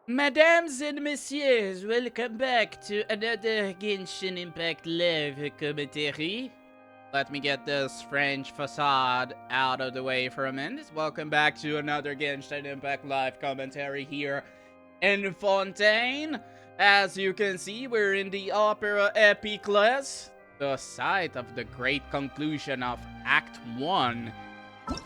Mesdames and messieurs, welcome back to another Genshin Impact live commentary. Let me get this French facade out of the way for a minute. Welcome back to another Genshin Impact live commentary here in Fontaine. As you can see, we're in the Opera Epiclese, the site of the great conclusion of Act 1.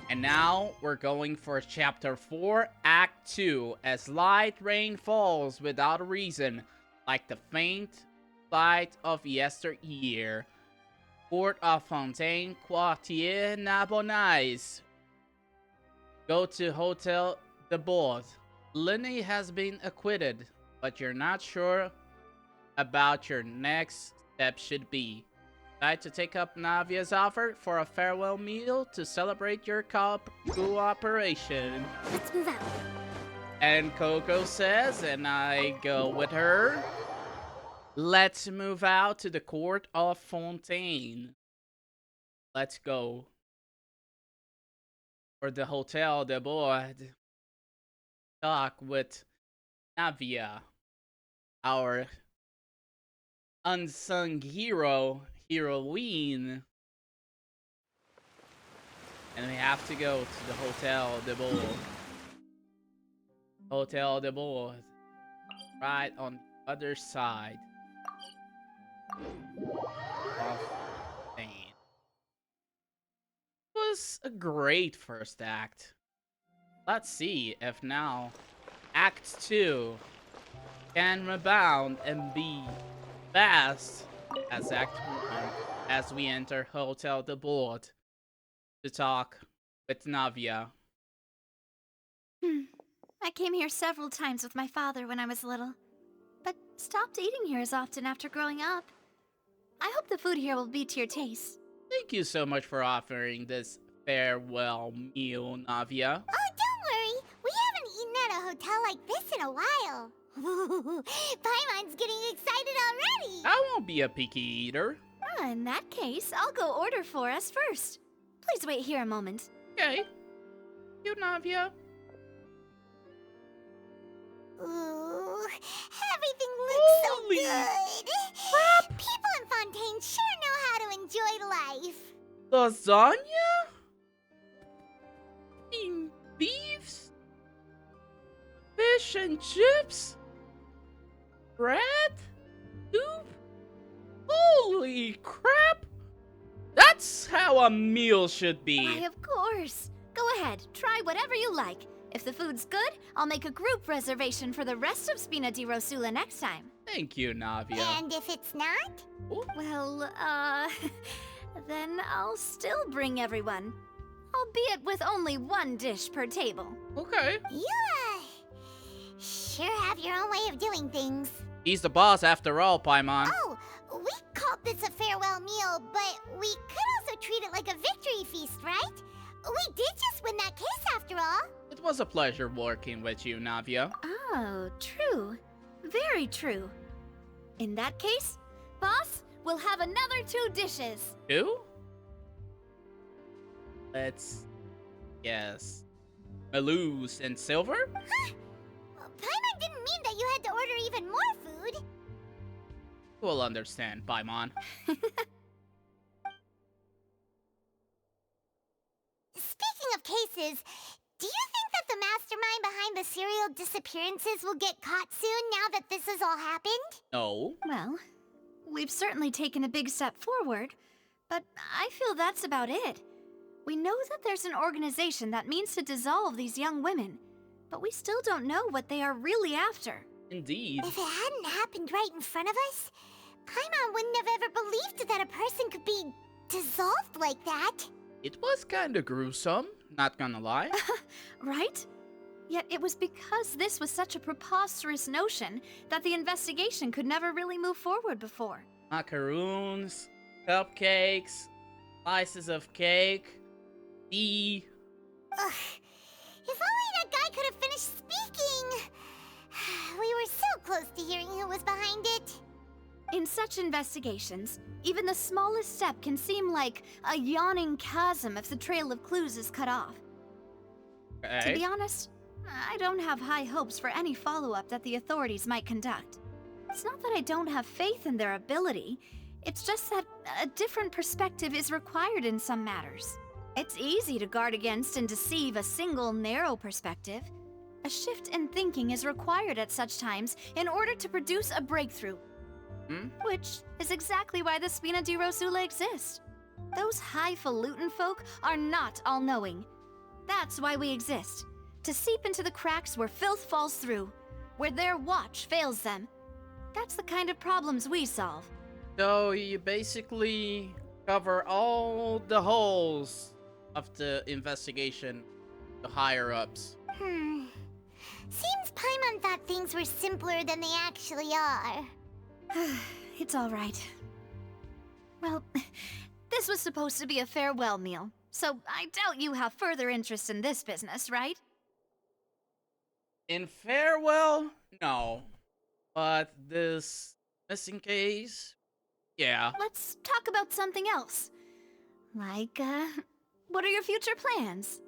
And now we're going for Chapter 4, Act 2, as light rain falls without a reason, like the faint light of yesteryear. Court of Fontaine, Quartier Nabonnaise. Go to Hotel de Bord. Lenny has been acquitted, but you're not sure about your next step should be. Decide to take up Navia's offer for a farewell meal to celebrate your cooperation. Let's move out. And Coco says, and I go with her, let's move out to the court of Fontaine. Let's go. For the Hotel de Bord. Talk with Navia, our unsung heroine. And we have to go to the Hotel de Bord. Hotel de Bord. Right on the other side of Spain. It was a great first act. Let's see if now Act 2 can rebound and be fast as Act 1 as we enter Hotel de Bord to talk with Navia. I came here several times with my father when I was little, but stopped eating here as often after growing up. I hope the food here will be to your taste. Thank you so much for offering this farewell meal, Navia. Oh, don't worry. We haven't eaten at a hotel like this in a while. Paimon's getting excited already. I won't be a picky eater. In that case, I'll go order for us first. Please wait here a moment. Okay. You, Navia. Ooh, everything looks Holy so good. crap. People in Fontaine sure know how to enjoy life. Lasagna? Steamed beefs? Fish and chips? Bread? Soup? Holy crap! That's how a meal should be. Why, of course. Go ahead, try whatever you like. If the food's good, I'll make a group reservation for the rest of Spina di Rosula next time. Thank you, Navia. And if it's not? Well, then I'll still bring everyone. Albeit with only one dish per table. Okay. You, sure have your own way of doing things. He's the boss after all, Paimon. Oh, we called this a farewell meal, but we could also treat it like a victory feast, right? We did just win that case after all. It was a pleasure working with you, Navia. Oh, true. Very true. In that case, boss, we'll have another 2 dishes. 2? Let's guess. Malus and silver? Huh? Paimon didn't mean that you had to order even more food. We'll understand, Paimon. Speaking of cases, do you think that the mastermind behind the serial disappearances will get caught soon now that this has all happened? No. Well, we've certainly taken a big step forward, but I feel that's about it. We know that there's an organization that means to dissolve these young women, but we still don't know what they are really after. Indeed. If it hadn't happened right in front of us, Paimon wouldn't have ever believed that a person could be dissolved like that. It was kinda gruesome, not gonna lie. Right? Yet it was because this was such a preposterous notion that the investigation could never really move forward before. Macaroons, cupcakes, slices of cake, tea. Ugh. If only that guy could have finished speaking. We were so close to hearing who was behind it. In such investigations, even the smallest step can seem like a yawning chasm if the trail of clues is cut off. To Okay. be honest, I don't have high hopes for any follow-up that the authorities might conduct. It's not that I don't have faith in their ability. It's just that a different perspective is required in some matters. It's easy to guard against and deceive a single narrow perspective. A shift in thinking is required at such times in order to produce a breakthrough. Which is exactly why the Spina di Rosula exists. Those highfalutin folk are not all-knowing. That's why we exist. To seep into the cracks where filth falls through, where their watch fails them. That's the kind of problems we solve. So you basically cover all the holes of the investigation, the higher-ups. Seems Paimon thought things were simpler than they actually are. It's all right. Well, this was supposed to be a farewell meal, so I doubt you have further interest in this business, right? In farewell, no. But this missing case, yeah. Let's talk about something else. Like, what are your future plans?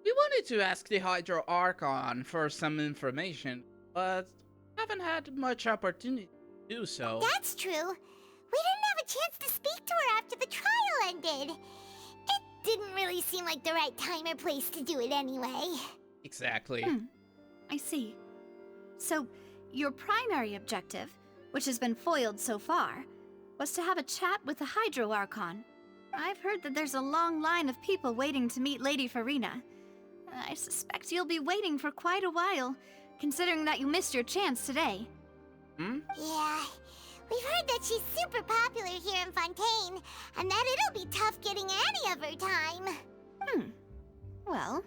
We wanted to ask the Hydro Archon for some information, but haven't had much opportunity to do so. That's true. We didn't have a chance to speak to her after the trial ended. It didn't really seem like the right time or place to do it anyway. Exactly. I see. So, your primary objective, which has been foiled so far, was to have a chat with the Hydro Archon. I've heard that there's a long line of people waiting to meet Lady Farina. I suspect you'll be waiting for quite a while, considering that you missed your chance today. Yeah, we've heard that she's super popular here in Fontaine, and that it'll be tough getting any of her time. Well,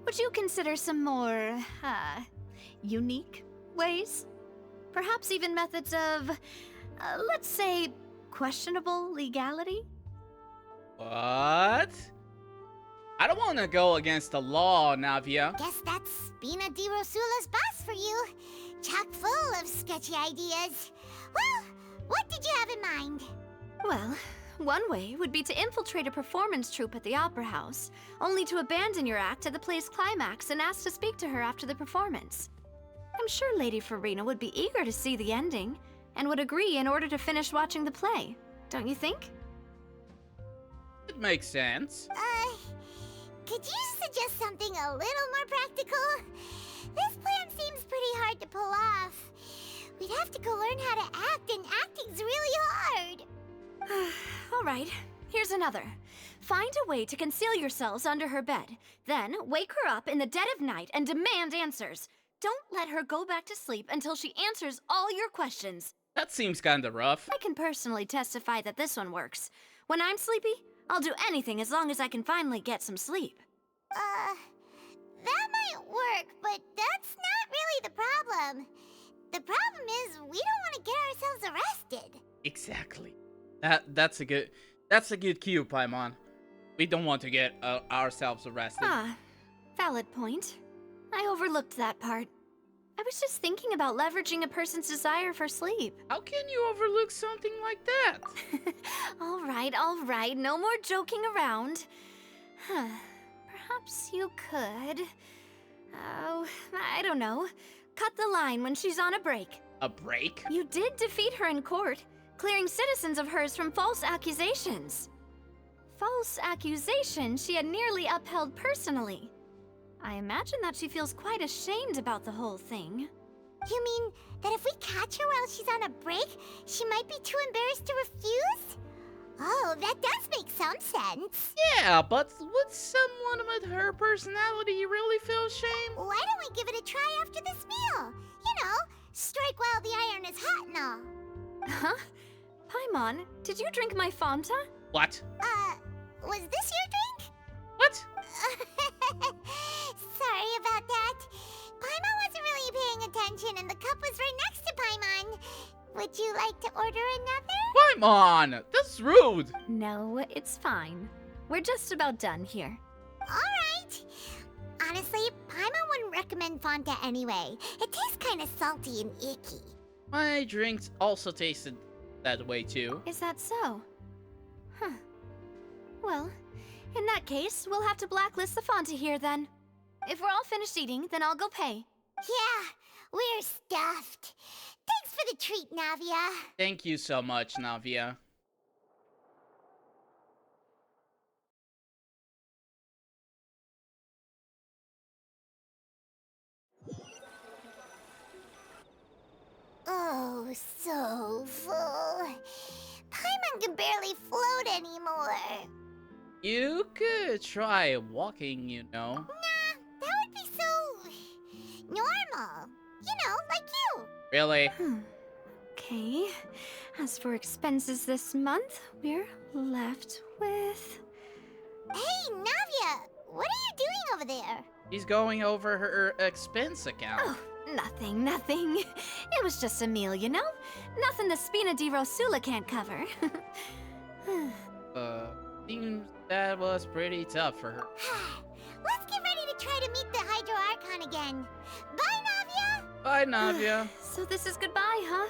would you consider some more, unique ways? Perhaps even methods of, let's say, questionable legality? What? I don't want to go against the law, Navia. Guess that's Spina di Rosula's boss for you. Chock full of sketchy ideas. Well, what did you have in mind? Well, one way would be to infiltrate a performance troupe at the Opera House, only to abandon your act at the play's climax and ask to speak to her after the performance. I'm sure Lady Farina would be eager to see the ending, and would agree in order to finish watching the play, don't you think? It makes sense. Could you suggest something a little more practical? This plan seems pretty hard to pull off. We'd have to go learn how to act, and acting's really hard. All right, here's another. Find a way to conceal yourselves under her bed. Then wake her up in the dead of night and demand answers. Don't let her go back to sleep until she answers all your questions. That seems kinda rough. I can personally testify that this one works. When I'm sleepy, I'll do anything as long as I can finally get some sleep. That might work, but that's not really the problem. The problem is we don't want to get ourselves arrested. Exactly. That's a good cue, Paimon. We don't want to get ourselves arrested. Valid point. I overlooked that part. I was just thinking about leveraging a person's desire for sleep. How can you overlook something like that? All right, no more joking around. Perhaps you could... Oh, I don't know. Cut the line when she's on a break. A break? You did defeat her in court, clearing citizens of hers from false accusations. False accusations she had nearly upheld personally. I imagine that she feels quite ashamed about the whole thing. You mean that if we catch her while she's on a break, she might be too embarrassed to refuse? Oh, that does make some sense. Yeah, but would someone with her personality really feel shame? Why don't we give it a try after this meal? You know, strike while the iron is hot and all. Huh? Paimon, did you drink my Fanta? What? Was this your drink? What? Sorry about that. Paimon wasn't really paying attention and the cup was right next to Paimon. Would you like to order another? Paimon! That's rude! No, it's fine. We're just about done here. Alright. Honestly, Paimon wouldn't recommend Fanta anyway. It tastes kinda salty and icky. My drinks also tasted that way too. Is that so? Huh. Well, in that case, we'll have to blacklist the Fanta here then. If we're all finished eating, then I'll go pay. Yeah, we're stuffed. Thanks for the treat, Navia. Thank you so much, Navia. Oh, so full. Paimon can barely float anymore. You could try walking, you know. Nah, that would be so normal. You know, like you. Really? Okay. As for expenses this month, we're left with... Hey, Navia, what are you doing over there? She's going over her expense account. Oh, nothing. It was just a meal, you know? Nothing the Spina di Rosula can't cover. Seems that was pretty tough for her. Let's get ready to try to meet the Hydro Archon again. Bye, Navia! Bye, Navia. So this is goodbye, huh?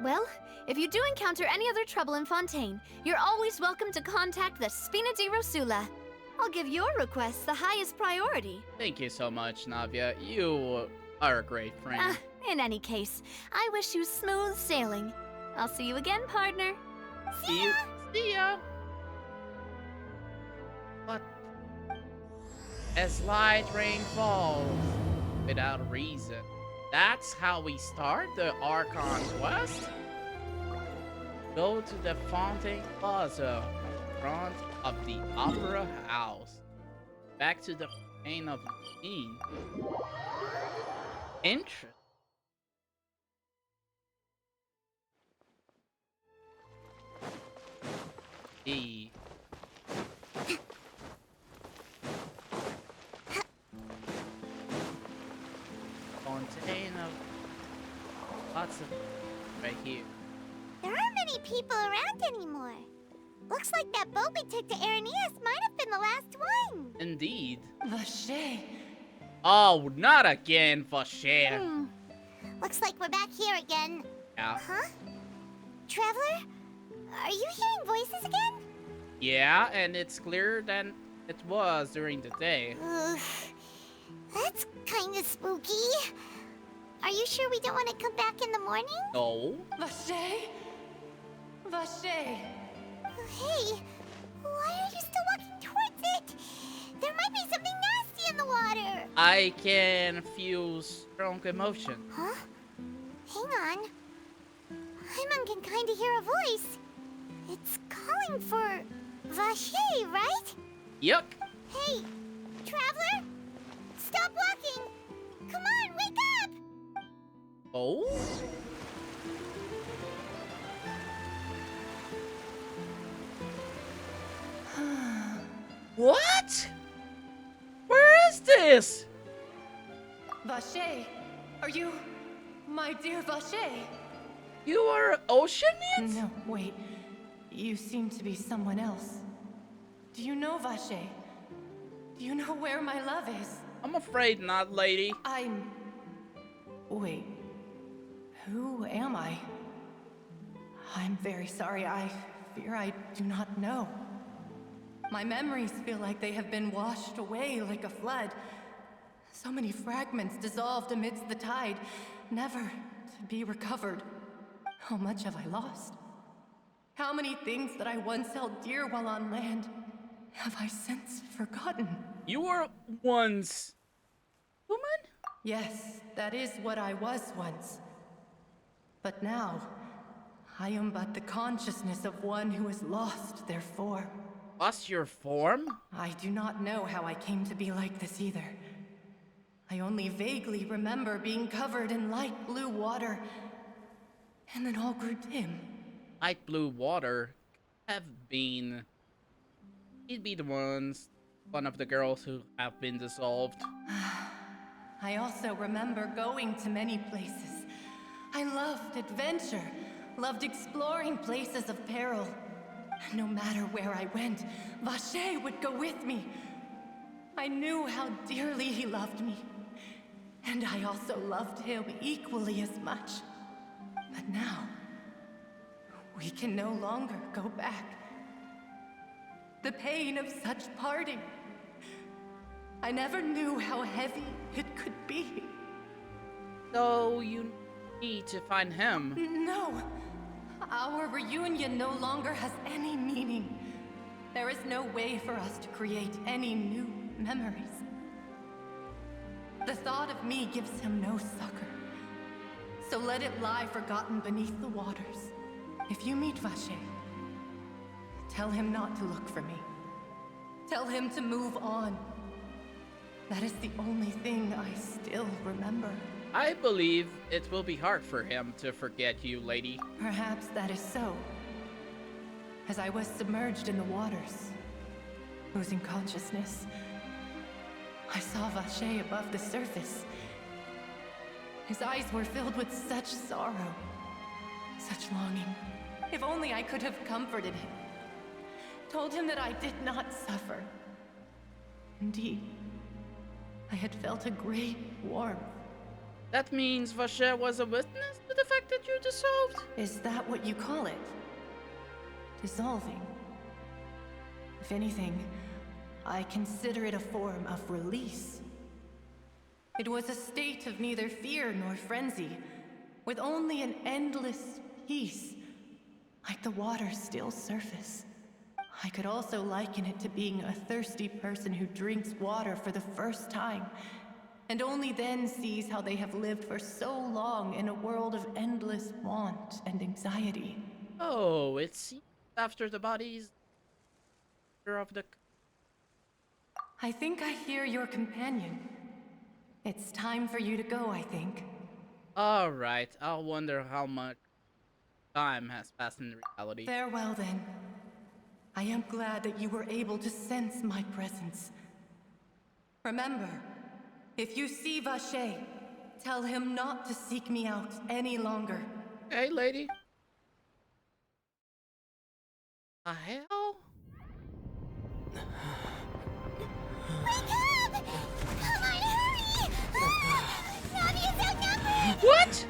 Well, if you do encounter any other trouble in Fontaine, you're always welcome to contact the Spina di Rosula. I'll give your requests the highest priority. Thank you so much, Navia. You are a great friend. In any case, I wish you smooth sailing. I'll see you again, partner. See ya. But as light rain falls without reason, that's how we start the Archon Quest. Go to the Fontaine Plaza, front of the Opera House. Back to the Fontaine of Queen. Interesting. The Fontaine of lots of right here. There aren't many people around anymore. Looks like that boat we took to Araneas might have been the last one. Indeed. Vache. Oh, not again, Vacher. Looks like we're back here again. Yeah. Huh? Traveler? Are you hearing voices again? Yeah, and it's clearer than it was during the day. Ugh. That's kinda spooky. Are you sure we don't want to come back in the morning? No. Vache. Vache. Hey, why are you still walking towards it? There might be something nasty in the water. I can feel strong emotion. Huh? Hang on. Paimon can kinda hear a voice. It's calling for Vache, right? Yuck. Hey, Traveler? Stop walking! Come on, wake up! Oh? What? Where is this? Vache. Are you my dear Vache? You are Ocean Mint? No, wait. You seem to be someone else. Do you know Vache? Do you know where my love is? I'm afraid not, lady. Wait. Who am I? I'm very sorry. I fear I do not know. My memories feel like they have been washed away like a flood. So many fragments dissolved amidst the tide, never to be recovered. How much have I lost? How many things that I once held dear while on land have I since forgotten? You were once human? Yes, that is what I was once. But now, I am but the consciousness of one who has lost their form. Lost your form? I do not know how I came to be like this either. I only vaguely remember being covered in light blue water, and then all grew dim. Light blue water have been... He'd be the one of the girls who have been dissolved. I also remember going to many places. I loved adventure, loved exploring places of peril. No matter where I went, Vache would go with me. I knew how dearly he loved me. And I also loved him equally as much. But now, we can no longer go back. The pain of such parting. I never knew how heavy it could be. So you need to find him. No. Our reunion no longer has any meaning. There is no way for us to create any new memories. The thought of me gives him no succor. So let it lie forgotten beneath the waters. If you meet Vache, tell him not to look for me. Tell him to move on. That is the only thing I still remember. I believe it will be hard for him to forget you, lady. Perhaps that is so. As I was submerged in the waters, losing consciousness, I saw Vache above the surface. His eyes were filled with such sorrow, such longing. If only I could have comforted him, told him that I did not suffer. Indeed, I had felt a great warmth. That means Vache was a witness to the fact that you dissolved? Is that what you call it? Dissolving? If anything, I consider it a form of release. It was a state of neither fear nor frenzy, with only an endless peace, like the water's still surface. I could also liken it to being a thirsty person who drinks water for the first time, and only then sees how they have lived for so long in a world of endless want and anxiety. Oh, it seems after the bodies of the... I think I hear your companion. It's time for you to go, I think. Alright, I'll wonder how much time has passed in reality. Farewell, then. I am glad that you were able to sense my presence. Remember, if you see Vache, tell him not to seek me out any longer. Hey, lady. The hell? Wake up! Come on, hurry! Navia's outnumbered! What?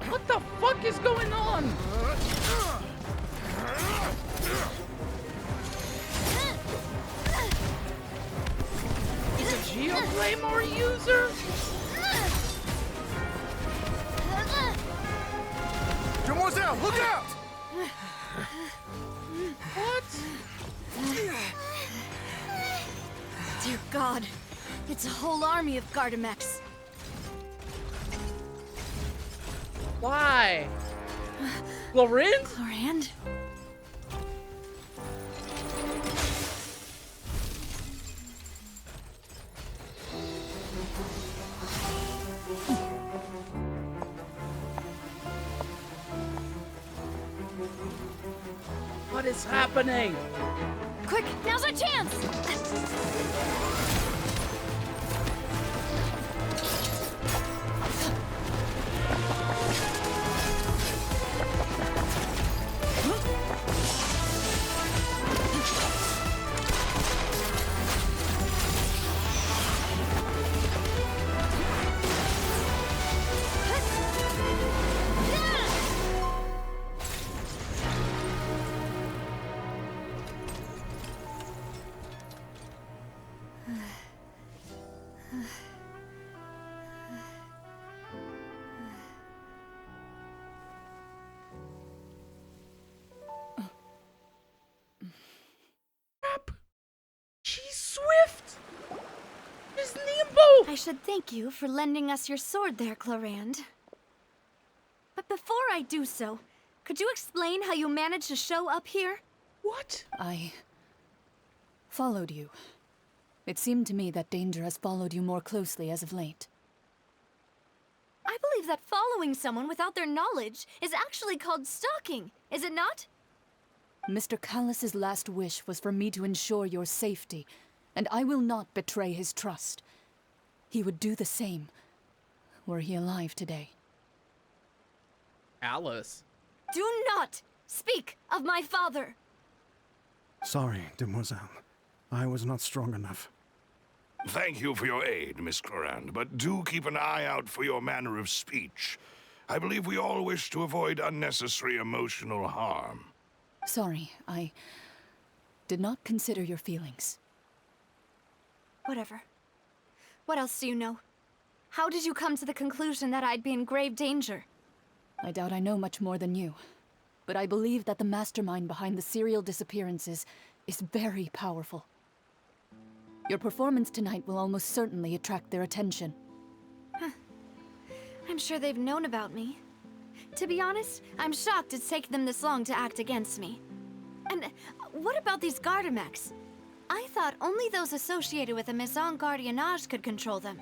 What the fuck is going on? He's a Geoflamer user? Demoiselle, look out! What? Dear God, it's a whole army of Gardamex. Why? Chlorine? Chlorand? What is happening? Quick, now's our chance! Crap. She's swift. She's nimble. I should thank you for lending us your sword there, Chlorand. But before I do so, could you explain how you managed to show up here? What? I followed you. It seemed to me that danger has followed you more closely as of late. I believe that following someone without their knowledge is actually called stalking, is it not? Mr. Callus's last wish was for me to ensure your safety, and I will not betray his trust. He would do the same, were he alive today. Alice. Do not speak of my father! Sorry, demoiselle. I was not strong enough. Thank you for your aid, Miss Clorand, but do keep an eye out for your manner of speech. I believe we all wish to avoid unnecessary emotional harm. Sorry, I did not consider your feelings. Whatever. What else do you know? How did you come to the conclusion that I'd be in grave danger? I doubt I know much more than you, but I believe that the mastermind behind the serial disappearances is very powerful. Your performance tonight will almost certainly attract their attention. I'm sure they've known about me. To be honest, I'm shocked it's taken them this long to act against me. And what about these Gardamex? I thought only those associated with the Maison Gardiennage could control them.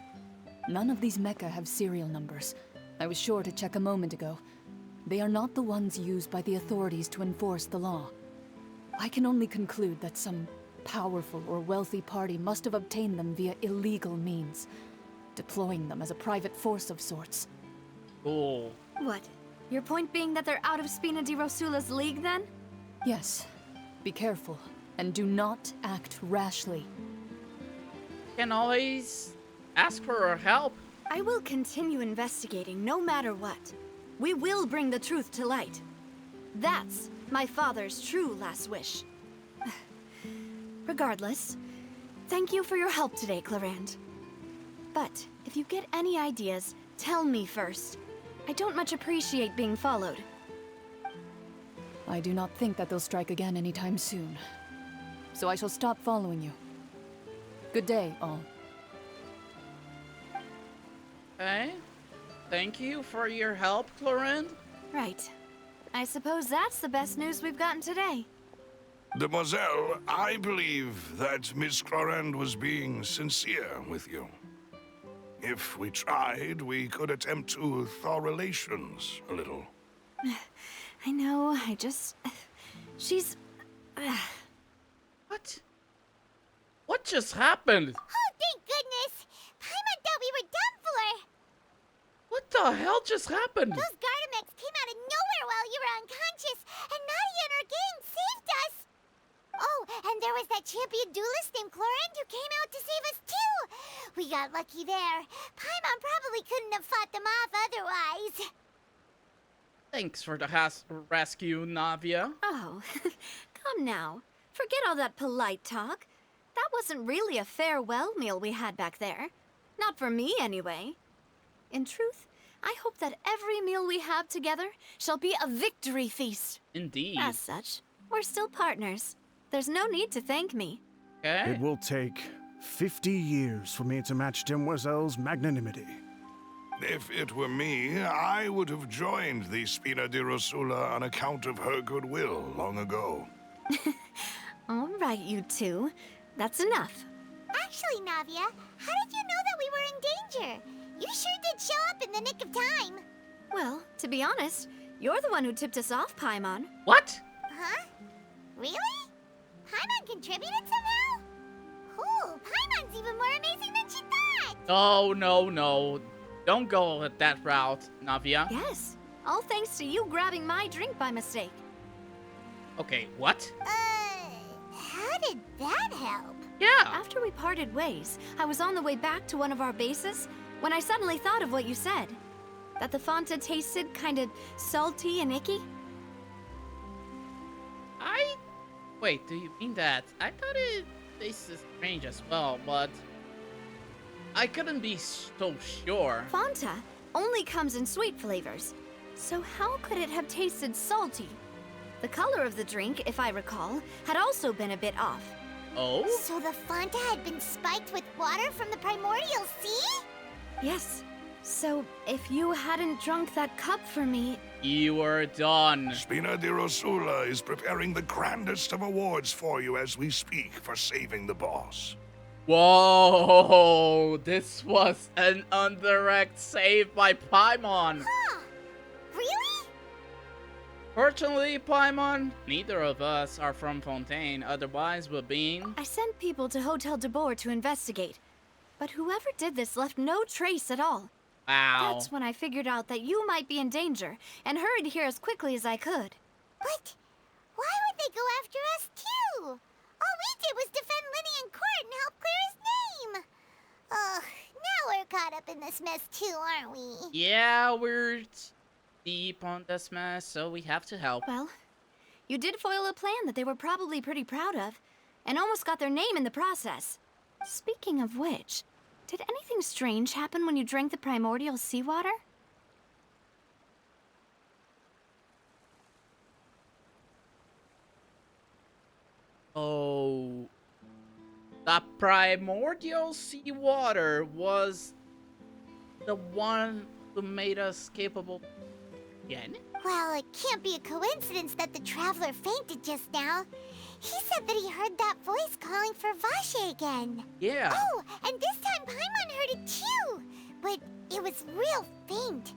None of these mecha have serial numbers. I was sure to check a moment ago. They are not the ones used by the authorities to enforce the law. I can only conclude that some powerful or wealthy party must have obtained them via illegal means, deploying them as a private force of sorts. Cool. What? Your point being that they're out of Spina di Rosula's league, then? Yes. Be careful, and do not act rashly. Can always ask for her help. I will continue investigating no matter what. We will bring the truth to light. That's my father's true last wish. Regardless, thank you for your help today, Clarand. But if you get any ideas, tell me first. I don't much appreciate being followed. I do not think that they'll strike again anytime soon. So I shall stop following you. Good day, all. Okay. Thank you for your help, Clarand. Right. I suppose that's the best news we've gotten today. Demoiselle, I believe that Miss Clarand was being sincere with you. If we tried, we could attempt to thaw relations a little. I know, she's... What? What just happened? Oh, thank goodness! Paimon thought we were done for! What the hell just happened? Those Gardamex came out of nowhere while you were unconscious, and Nadia and her gang saved us! Oh, and there was that champion duelist named Clarand who came out to save us too! We got lucky there. Paimon probably couldn't have fought them off otherwise. Thanks for the rescue, Navia. Oh, come now. Forget all that polite talk. That wasn't really a farewell meal we had back there. Not for me, anyway. In truth, I hope that every meal we have together shall be a victory feast. Indeed. As such, we're still partners. There's no need to thank me. Okay. It will take 50 years for me to match Demoiselle's magnanimity. If it were me, I would have joined the Spina di Rosula on account of her goodwill long ago. All right, you two. That's enough. Actually, Navia, how did you know that we were in danger? You sure did show up in the nick of time. Well, to be honest, you're the one who tipped us off, Paimon. What? Huh? Really? Paimon contributed somehow? Ooh, Paimon's even more amazing than she thought! Oh, no. Don't go with that route, Navia. Yes, all thanks to you grabbing my drink by mistake. Okay, what? How did that help? Yeah. After we parted ways, I was on the way back to one of our bases when I suddenly thought of what you said. That the Fanta tasted kind of salty and icky. Wait, do you mean that? I thought it tasted strange as well, but I couldn't be so sure. Fanta only comes in sweet flavors, so how could it have tasted salty? The color of the drink, if I recall, had also been a bit off. Oh? So the Fanta had been spiked with water from the primordial sea? Yes. So if you hadn't drunk that cup for me... You were done. Spina di Rosula is preparing the grandest of awards for you as we speak for saving the boss. Whoa! This was an indirect save by Paimon. Huh. Really? Fortunately, Paimon, neither of us are from Fontaine, otherwise we're being... I sent people to Hotel de Boer to investigate, but whoever did this left no trace at all. Wow. That's when I figured out that you might be in danger, and hurried here as quickly as I could. But why would they go after us too? All we did was defend Linny in court and help clear his name. Ugh, now we're caught up in this mess too, aren't we? Yeah, we're deep on this mess, so we have to help. Well, you did foil a plan that they were probably pretty proud of, and almost got their name in the process. Speaking of which, did anything strange happen when you drank the primordial seawater? Oh, the primordial seawater was the one who made us capable again? Well, it can't be a coincidence that the traveler fainted just now. He said that he heard that voice calling for Vache again. Yeah. Oh, and this time Paimon heard it too. But it was real faint.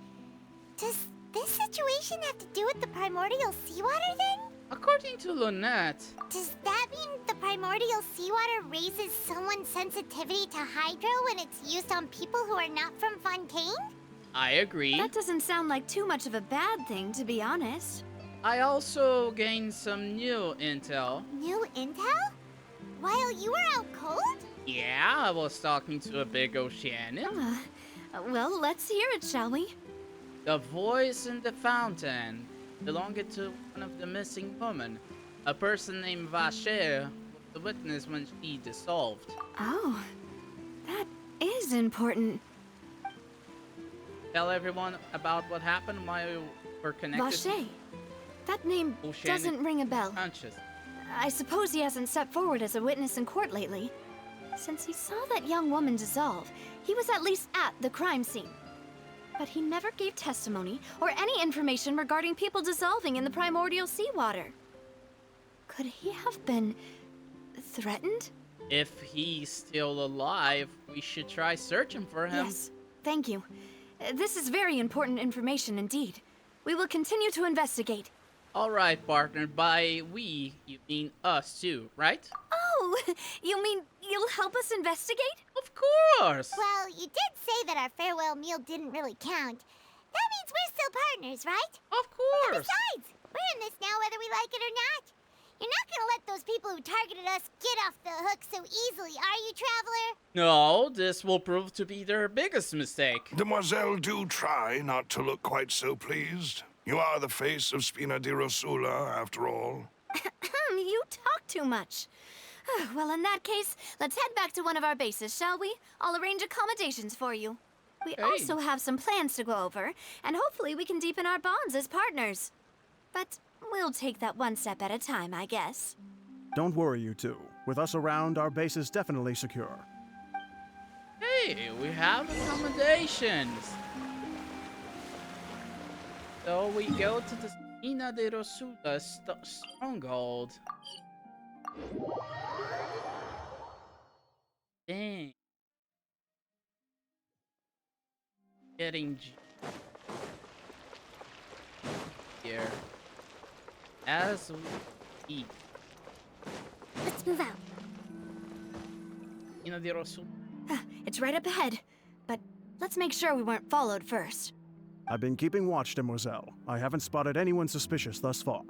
Does this situation have to do with the primordial seawater then? According to Lynette, Does that mean the primordial seawater raises someone's sensitivity to hydro when it's used on people who are not from Fontaine? I agree. That doesn't sound like too much of a bad thing, to be honest. I also gained some new intel. New intel? While you were out cold? Yeah, I was talking to a big Oceanian. Well, let's hear it, shall we? The voice in the fountain belonged to one of the missing women. A person named Vache was the witness when she dissolved. Oh, that is important. Tell everyone about what happened while we're connected. Vache. That name Oceanic doesn't ring a bell. Conscious. I suppose he hasn't stepped forward as a witness in court lately. Since he saw that young woman dissolve, he was at least at the crime scene. But he never gave testimony or any information regarding people dissolving in the primordial seawater. Could he have been threatened? If he's still alive, we should try searching for him. Yes, thank you. This is very important information indeed. We will continue to investigate. All right, partner. By we, you mean us too, right? Oh, you mean you'll help us investigate? Of course. Well, you did say that our farewell meal didn't really count. That means we're still partners, right? Of And course. besides, we're in this now whether we like it or not. You're not gonna let those people who targeted us get off the hook so easily, are you, Traveler? No, this will prove to be their biggest mistake. Demoiselle, do try not to look quite so pleased. You are the face of Spina di Rosula, after all. You talk too much. Well, in that case, let's head back to one of our bases, shall we? I'll arrange accommodations for you. We Hey. also have some plans to go over, and hopefully we can deepen our bonds as partners. But we'll take that one step at a time, I guess. Don't worry, you two. With us around, our base is definitely secure. Hey, we have accommodations. So we go to the Spina di Rosula stronghold. Dang. Getting here as we eat. Let's move out. Spina di Rosula. It's right up ahead, but let's make sure we weren't followed first. I've been keeping watch, Demoiselle. I haven't spotted anyone suspicious thus far.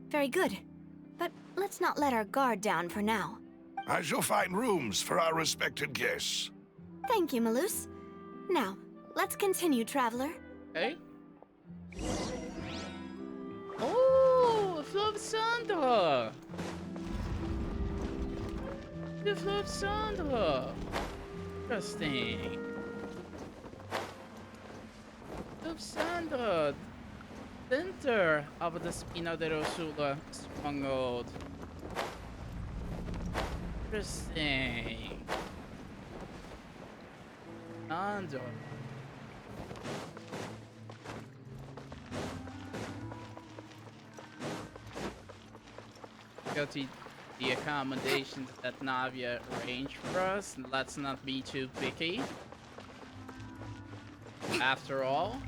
Very good. But let's not let our guard down for now. I shall find rooms for our respected guests. Thank you, Malus. Now, let's continue, Traveler. Okay. Oh, Flop Sandra! The Flop Sandra! Interesting. Flop Sandra! Center of the Spina di Rosula stronghold. Interesting. Sandra. Go to the accommodations that Navia arranged for us. Let's not be too picky. After all,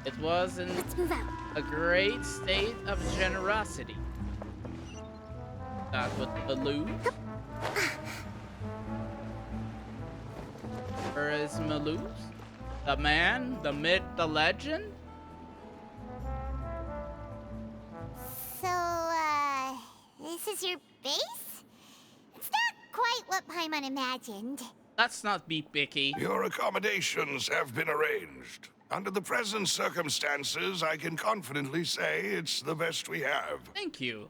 it was in Let's move out. a great state of generosity. That would allude. Where is Malus? The man, the myth, the legend? So, this is your base? It's not quite what Paimon imagined. Let's not be picky. Your accommodations have been arranged. Under the present circumstances, I can confidently say it's the best we have. Thank you.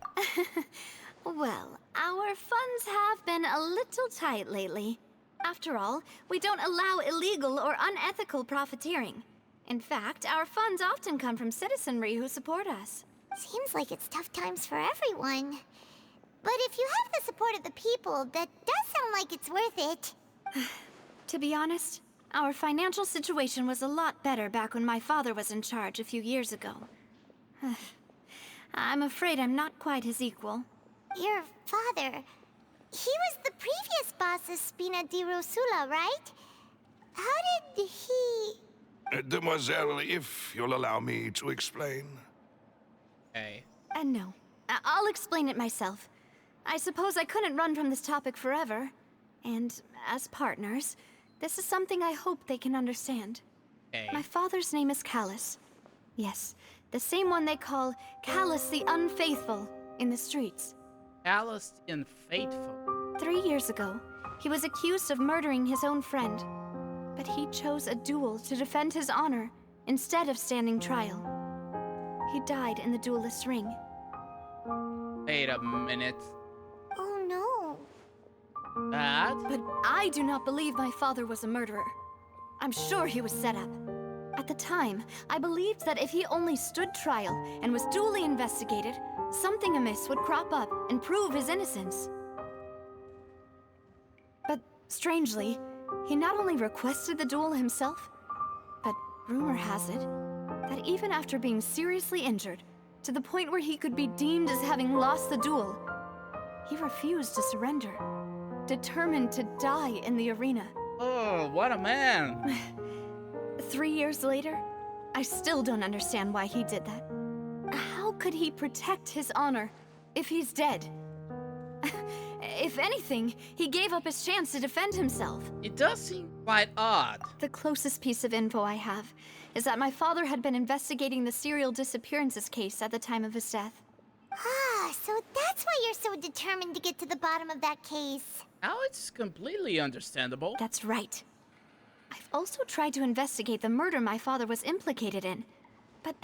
Well, our funds have been a little tight lately. After all, we don't allow illegal or unethical profiteering. In fact, our funds often come from citizenry who support us. Seems like it's tough times for everyone. But if you have the support of the people, that does sound like it's worth it. To be honest, our financial situation was a lot better back when my father was in charge a few years ago. I'm afraid I'm not quite his equal. Your father... he was the previous boss of Spina di Rosula, right? How did he... Demoiselle, if you'll allow me to explain. Okay. No. I'll explain it myself. I suppose I couldn't run from this topic forever. And as partners, this is something I hope they can understand. Okay. My father's name is Callus. Yes, the same one they call Callus the Unfaithful in the streets. Callous and faithful. 3 years ago, he was accused of murdering his own friend. But he chose a duel to defend his honor instead of standing trial. He died in the duelist's ring. Wait a minute. Oh no. That? But I do not believe my father was a murderer. I'm sure he was set up. At the time, I believed that if he only stood trial and was duly investigated, something amiss would crop up and prove his innocence. But strangely, he not only requested the duel himself, but rumor has it that even after being seriously injured, to the point where he could be deemed as having lost the duel, he refused to surrender, determined to die in the arena. Oh, what a man. 3 years later, I still don't understand why he did that. How could he protect his honor if he's dead? If anything, he gave up his chance to defend himself. It does seem quite odd. The closest piece of info I have is that my father had been investigating the serial disappearances case at the time of his death. Ah, so that's why you're so determined to get to the bottom of that case. Now it's completely understandable. That's right. I've also tried to investigate the murder my father was implicated in, but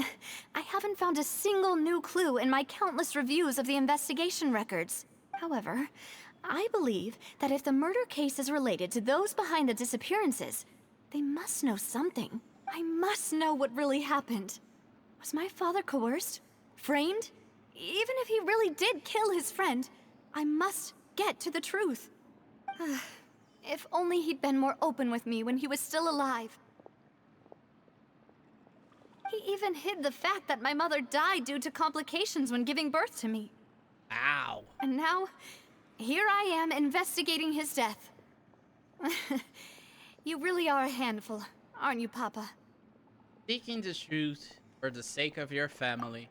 I haven't found a single new clue in my countless reviews of the investigation records. However, I believe that if the murder case is related to those behind the disappearances, they must know something. I must know what really happened. Was my father coerced? Framed? Even if he really did kill his friend, I must get to the truth. If only he'd been more open with me when he was still alive. He even hid the fact that my mother died due to complications when giving birth to me. Ow. And now, here I am investigating his death. You really are a handful, aren't you, Papa? Seeking the truth for the sake of your family.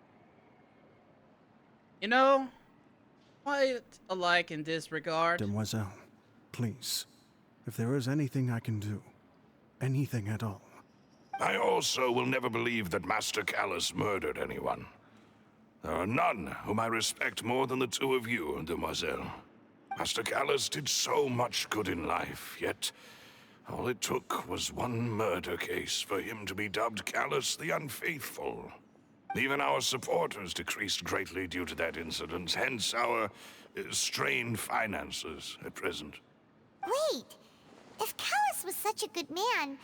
You know, quite alike in this regard. Demoiselle, please. If there is anything I can do, anything at all. I also will never believe that Master Callus murdered anyone. There are none whom I respect more than the two of you, Demoiselle. Master Callus did so much good in life, yet all it took was one murder case for him to be dubbed Callus the Unfaithful. Even our supporters decreased greatly due to that incident, hence our strained finances at present. Wait, if Callus was such a good man,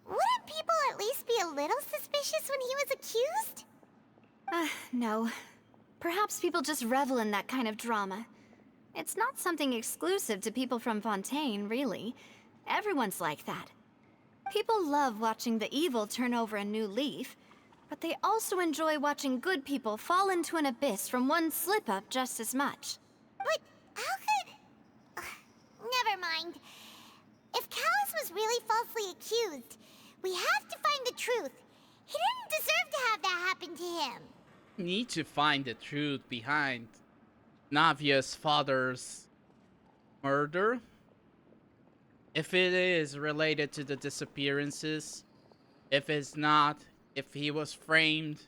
wouldn't people at least be a little suspicious when he was accused? No. Perhaps people just revel in that kind of drama. It's not something exclusive to people from Fontaine, really. Everyone's like that. People love watching the evil turn over a new leaf, but they also enjoy watching good people fall into an abyss from one slip-up just as much. But how could... never mind. If Callus was really falsely accused, we have to find the truth. He didn't deserve to have that happen to him. Need to find the truth behind Navia's father's murder. If it is related to the disappearances, if it's not, if he was framed,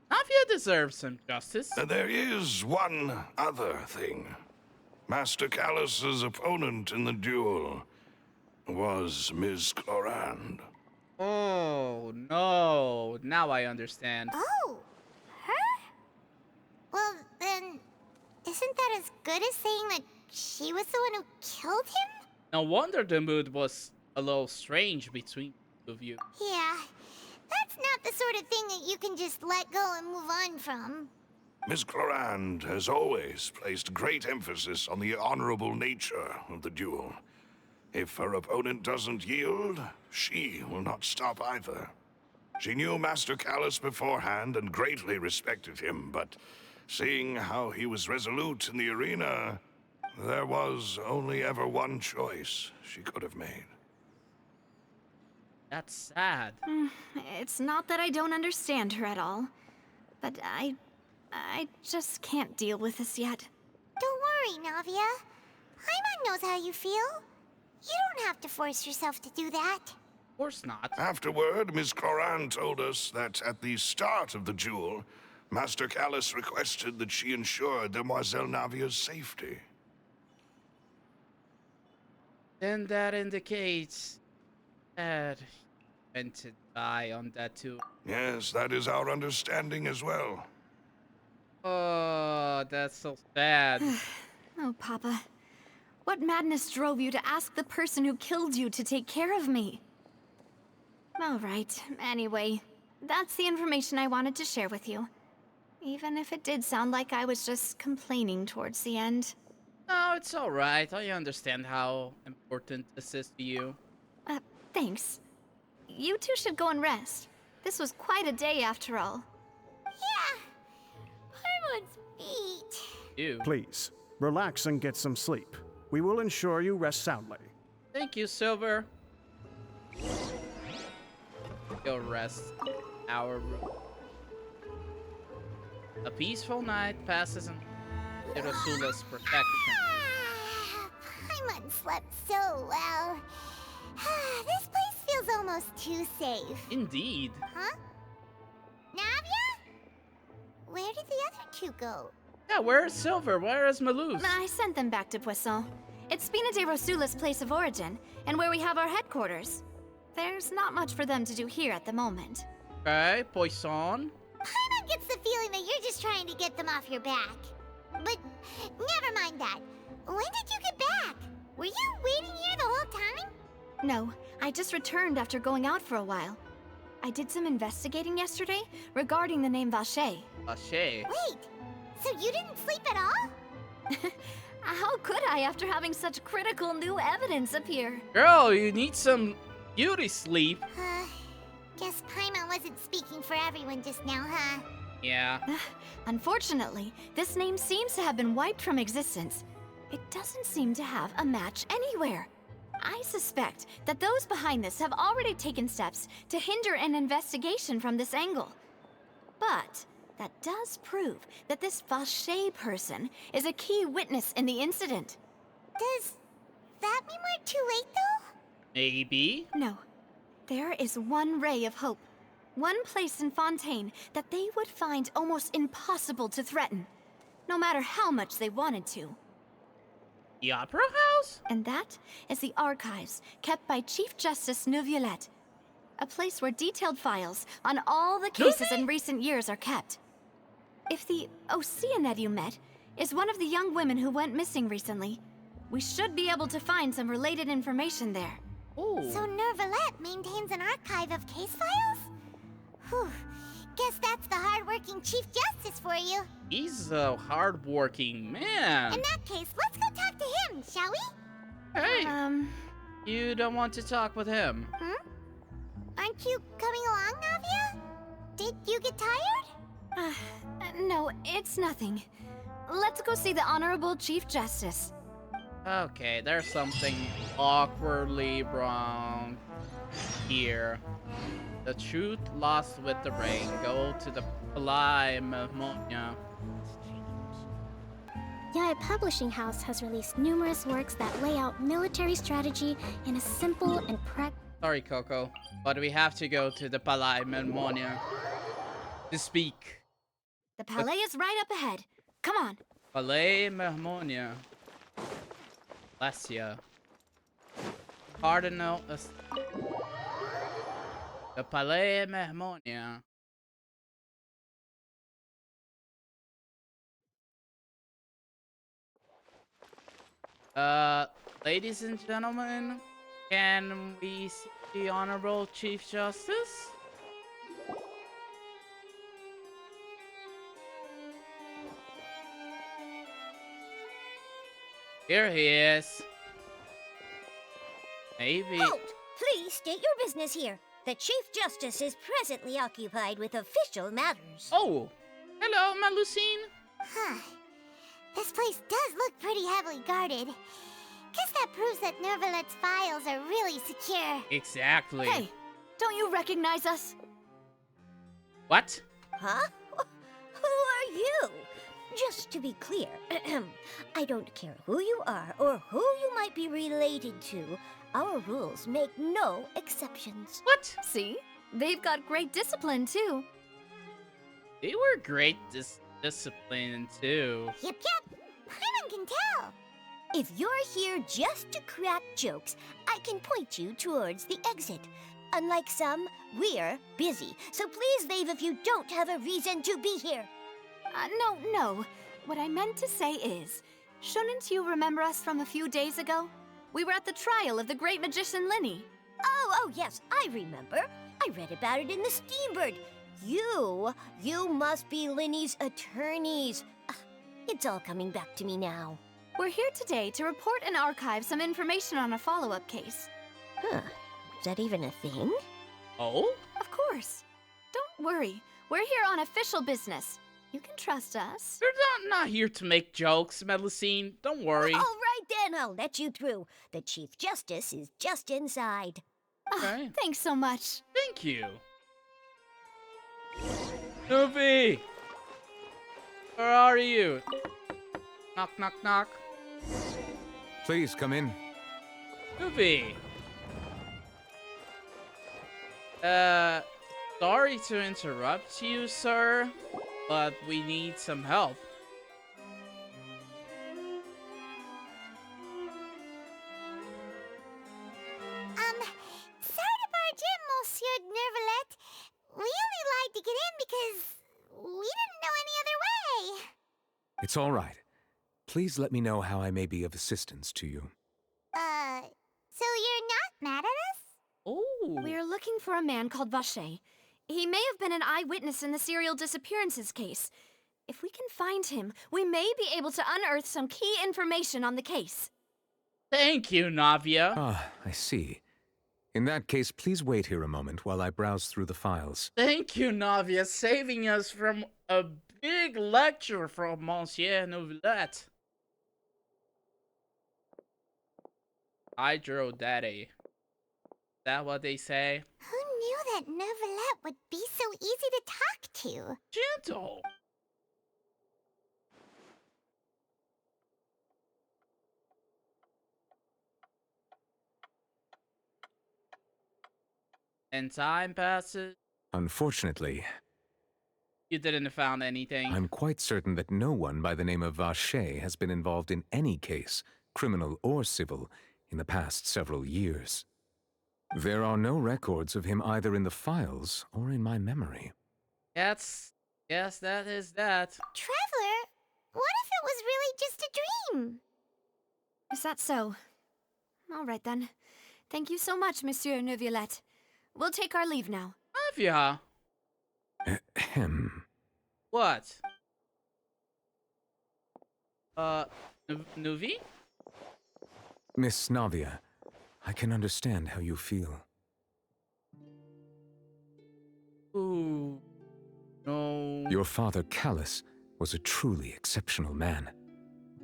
Navia deserves some justice. There is one other thing. Master Callus's opponent in the duel was Ms. Clorand. Oh, no. Now I understand. Oh, her? Well, then, Isn't that as good as saying that she was the one who killed him? No wonder the mood was a little strange between the two of you. Yeah, that's not the sort of thing that you can just let go and move on from. Miss Clorand has always placed great emphasis on the honorable nature of the duel. If her opponent doesn't yield, she will not stop either. She knew Master Callus beforehand and greatly respected him, but seeing how he was resolute in the arena, there was only ever one choice she could have made. That's sad. It's not that I don't understand her at all, but I just can't deal with this yet. Don't worry, Navia. Paimon knows how you feel. You don't have to force yourself to do that. Of course not. Afterward, Miss Clorand told us that at the start of the duel, Master Callus requested that she ensure Demoiselle Navia's safety. Then that indicates that he meant to die on that too. Yes, that is our understanding as well. Oh, that's so sad. Oh, Papa. What madness drove you to ask the person who killed you to take care of me? All right, anyway, that's the information I wanted to share with you. Even if it did sound like I was just complaining towards the end. No, it's alright. I understand how important this is to you. Thanks. You two should go and rest. This was quite a day after all. Yeah. Paimon's feet. You. Please, relax and get some sleep. We will ensure you rest soundly. Thank you, Silver. Go rest our room. A peaceful night passes in Hirosula's protection. Paimon slept so well. This place feels almost too safe. Indeed. Huh? Navia? Where did the other two go? Yeah, where's Silver? Where is Maluz? I sent them back to Poisson. It's Spina de Rosula's place of origin, and where we have our headquarters. There's not much for them to do here at the moment. Okay, Poisson. Paimon gets the feeling that you're just trying to get them off your back. But never mind that. When did you get back? Were you waiting here the whole time? No, I just returned after going out for a while. I did some investigating yesterday regarding the name Vache. Vache. Wait, so you didn't sleep at all? How could I after having such critical new evidence appear? Girl, you need some beauty sleep. Guess Paimon wasn't speaking for everyone just now, huh? Yeah. Unfortunately, this name seems to have been wiped from existence. It doesn't seem to have a match anywhere. I suspect that those behind this have already taken steps to hinder an investigation from this angle. But that does prove that this Vache person is a key witness in the incident. Does that mean we're too late, though? Maybe. No. There is one ray of hope. One place in Fontaine that they would find almost impossible to threaten, no matter how much they wanted to. The Opera House? And that is the archives kept by Chief Justice Neuvillette. A place where detailed files on all the cases in recent years are kept. If the Oceanette you met is one of the young women who went missing recently, we should be able to find some related information there. Oh. So Neuvillette maintains an archive of case files? Whew. Guess that's the hard-working Chief Justice for you. He's a hard-working man. In that case, let's go talk to him, shall we? Hey, you don't want to talk with him. Aren't you coming along, Navia? Did you get tired? No, it's nothing. Let's go see the Honorable Chief Justice. Okay, there's something awkwardly wrong here. The truth lost with the rain. Go to the Palais Pneumonia. Yaya Publishing House has released numerous works that lay out military strategy in a simple and Sorry, Coco, but we have to go to the Palais Pneumonia to speak. The Palais is right up ahead. Come on. Palais Pneumonia. Lesia. Cardinal. The Palais Pneumonia. Ladies and gentlemen, can we see the Honorable Chief Justice? Here he is. Maybe. Halt! Please state your business here. The Chief Justice is presently occupied with official matters. Oh, hello, Melusine. Huh. This place does look pretty heavily guarded. Guess that proves that Nervalet's files are really secure. Exactly. Hey, don't you recognize us? What? Huh? Who are you? Just to be clear, I don't care who you are or who you might be related to. Our rules make no exceptions. What? See? They've got great discipline, too. They were great discipline too. Yep. Anyone can tell. If you're here just to crack jokes, I can point you towards the exit. Unlike some, we're busy, so please leave if you don't have a reason to be here. No. What I meant to say is, shouldn't you remember us from a few days ago? We were at the trial of the great magician Linny. Oh, yes, I remember. I read about it in the Steambird. You must be Linny's attorneys. It's all coming back to me now. We're here today to report and archive some information on a follow-up case. Huh. Is that even a thing? Oh? Of course. Don't worry. We're here on official business. You can trust us. We're not here to make jokes, Melusine. Don't worry. All right then, I'll let you through. The Chief Justice is just inside. Okay. Thanks so much. Thank you. Nuvi! Where are you? Knock, knock, knock. Please come in. Nuvi! Sorry to interrupt you, sir, but we need some help. Sorry to barge in, Monsieur Nervalet. We only lied to get in because we didn't know any other way. It's all right. Please let me know how I may be of assistance to you. So you're not mad at us? Oh. We're looking for a man called Vacher. He may have been an eyewitness in the serial disappearances case. If we can find him, we may be able to unearth some key information on the case. Thank you, Navia. Ah, I see. In that case, please wait here a moment while I browse through the files. Thank you, Navia, saving us from a big lecture from Monsieur Novelette. Hydro Daddy. Is that what they say? Who knew that Nervalet would be so easy to talk to? Gentle. And time passes. Unfortunately, You didn't found anything. I'm quite certain that no one by the name of Vacher has been involved in any case, criminal or civil, in the past several years. There are no records of him either in the files or in my memory. Yes, that is that. Traveler, what if it was really just a dream? Is that so? All right then. Thank you so much, Monsieur Neuvillette. We'll take our leave now. Navia. Ahem. What? Nuvi? Miss Navia, I can understand how you feel. Ooh. No. Your father, Callus, was a truly exceptional man.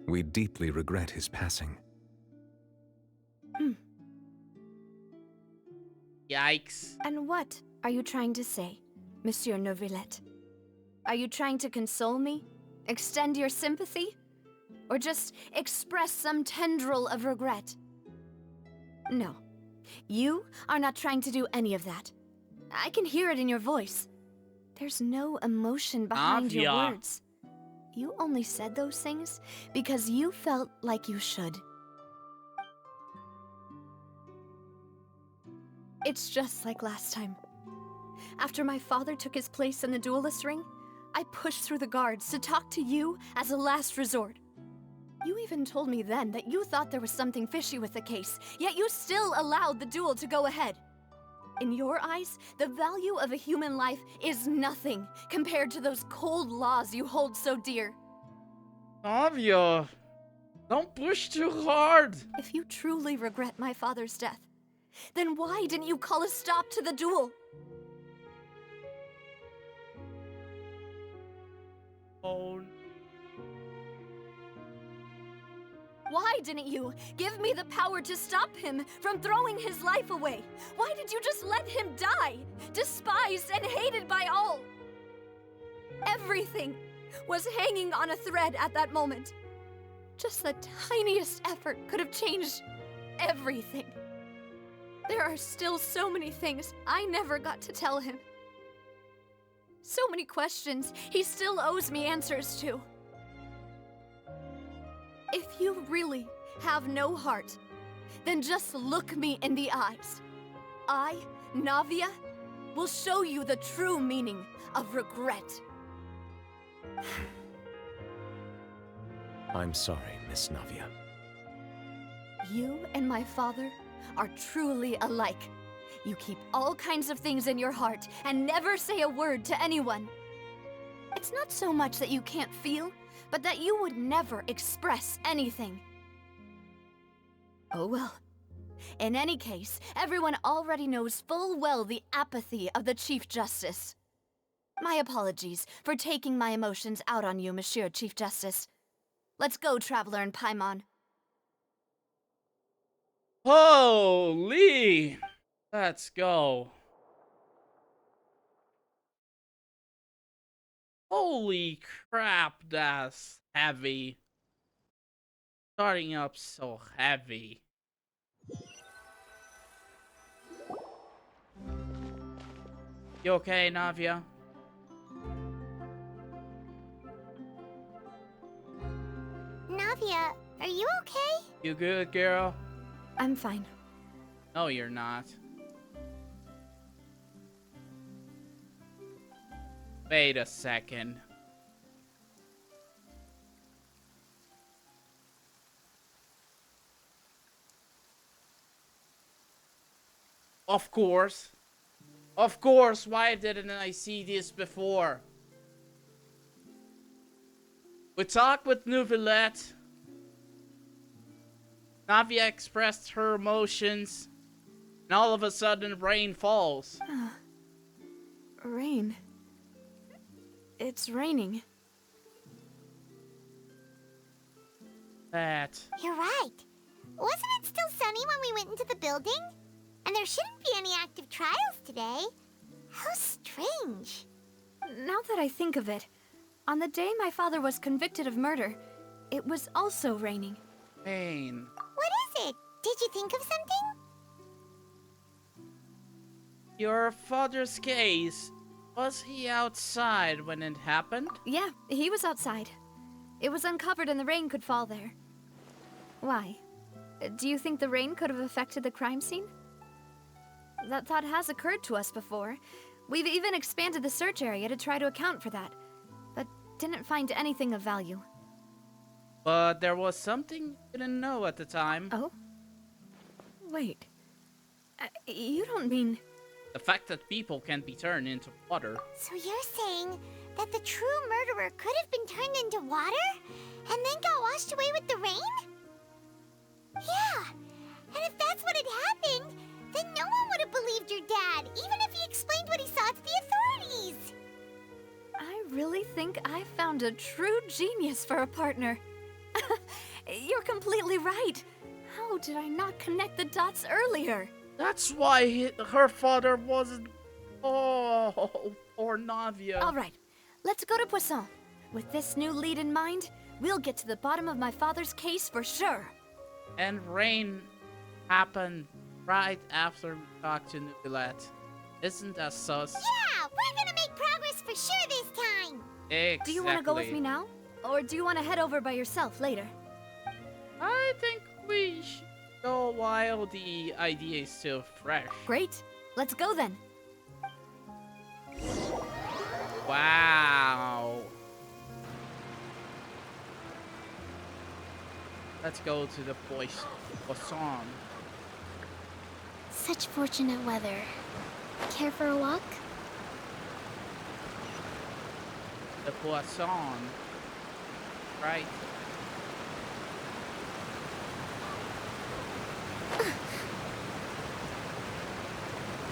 We deeply regret his passing. Yikes. And what are you trying to say, Monsieur Neuvillette? Are you trying to console me? Extend your sympathy? Or just express some tendril of regret? No. You are not trying to do any of that. I can hear it in your voice. There's no emotion behind your Navia. words. You only said those things because you felt like you should. It's just like last time. After my father took his place in the duelist ring, I pushed through the guards to talk to you as a last resort. You even told me then that you thought there was something fishy with the case, yet you still allowed the duel to go ahead. In your eyes, the value of a human life is nothing compared to those cold laws you hold so dear. Navia, don't push too hard. If you truly regret my father's death, then why didn't you call a stop to the duel? Oh, Why didn't you give me the power to stop him from throwing his life away? Why did you just let him die, despised and hated by all? Everything was hanging on a thread at that moment. Just the tiniest effort could have changed everything. There are still so many things I never got to tell him. So many questions he still owes me answers to. If you really have no heart, then just look me in the eyes. I, Navia, will show you the true meaning of regret. I'm sorry, Miss Navia. You and my father are truly alike. You keep all kinds of things in your heart and never say a word to anyone. It's not so much that you can't feel, but that you would never express anything. Oh well. In any case, everyone already knows full well the apathy of the Chief Justice. My apologies for taking my emotions out on you, Monsieur Chief Justice. Let's go, Traveler and Paimon. holy! Let's go. Holy crap, that's heavy. Starting up so heavy. You okay, Navia? Navia, are you okay? You good, girl? I'm fine. No, you're not. Wait a second. Of course. Of course, why didn't I see this before? We talked with Nouvillette. Navia expressed her emotions. And all of a sudden, rain falls. Rain. It's raining. That. You're right. Wasn't it still sunny when we went into the building? And there shouldn't be any active trials today. How strange. Now that I think of it, on the day my father was convicted of murder, it was also raining. Rain. What is it? Did you think of something? Your father's case. Was he outside when it happened? Yeah, he was outside. It was uncovered and the rain could fall there. Why? Do you think the rain could have affected the crime scene? That thought has occurred to us before. We've even expanded the search area to try to account for that, but didn't find anything of value. But there was something you didn't know at the time. Oh? Wait. You don't mean... The fact that people can be turned into water. So you're saying that the true murderer could have been turned into water and then got washed away with the rain? Yeah, and if that's what had happened, then no one would have believed your dad, even if he explained what he saw to the authorities. I really think I found a true genius for a partner. You're completely right. How did I not connect the dots earlier? That's why her father wasn't... Oh, poor Navia. All right, let's go to Poisson. With this new lead in mind, we'll get to the bottom of my father's case for sure. And rain happened right after we talked to Nouvillette. Isn't that sus? Yeah, we're gonna make progress for sure this time. Exactly. Do you want to go with me now? Or do you want to head over by yourself later? I think we should go while the idea is still fresh. Great. Let's go then. Wow. Let's go to the Poisson. Such fortunate weather. Care for a walk? The Poisson. Right.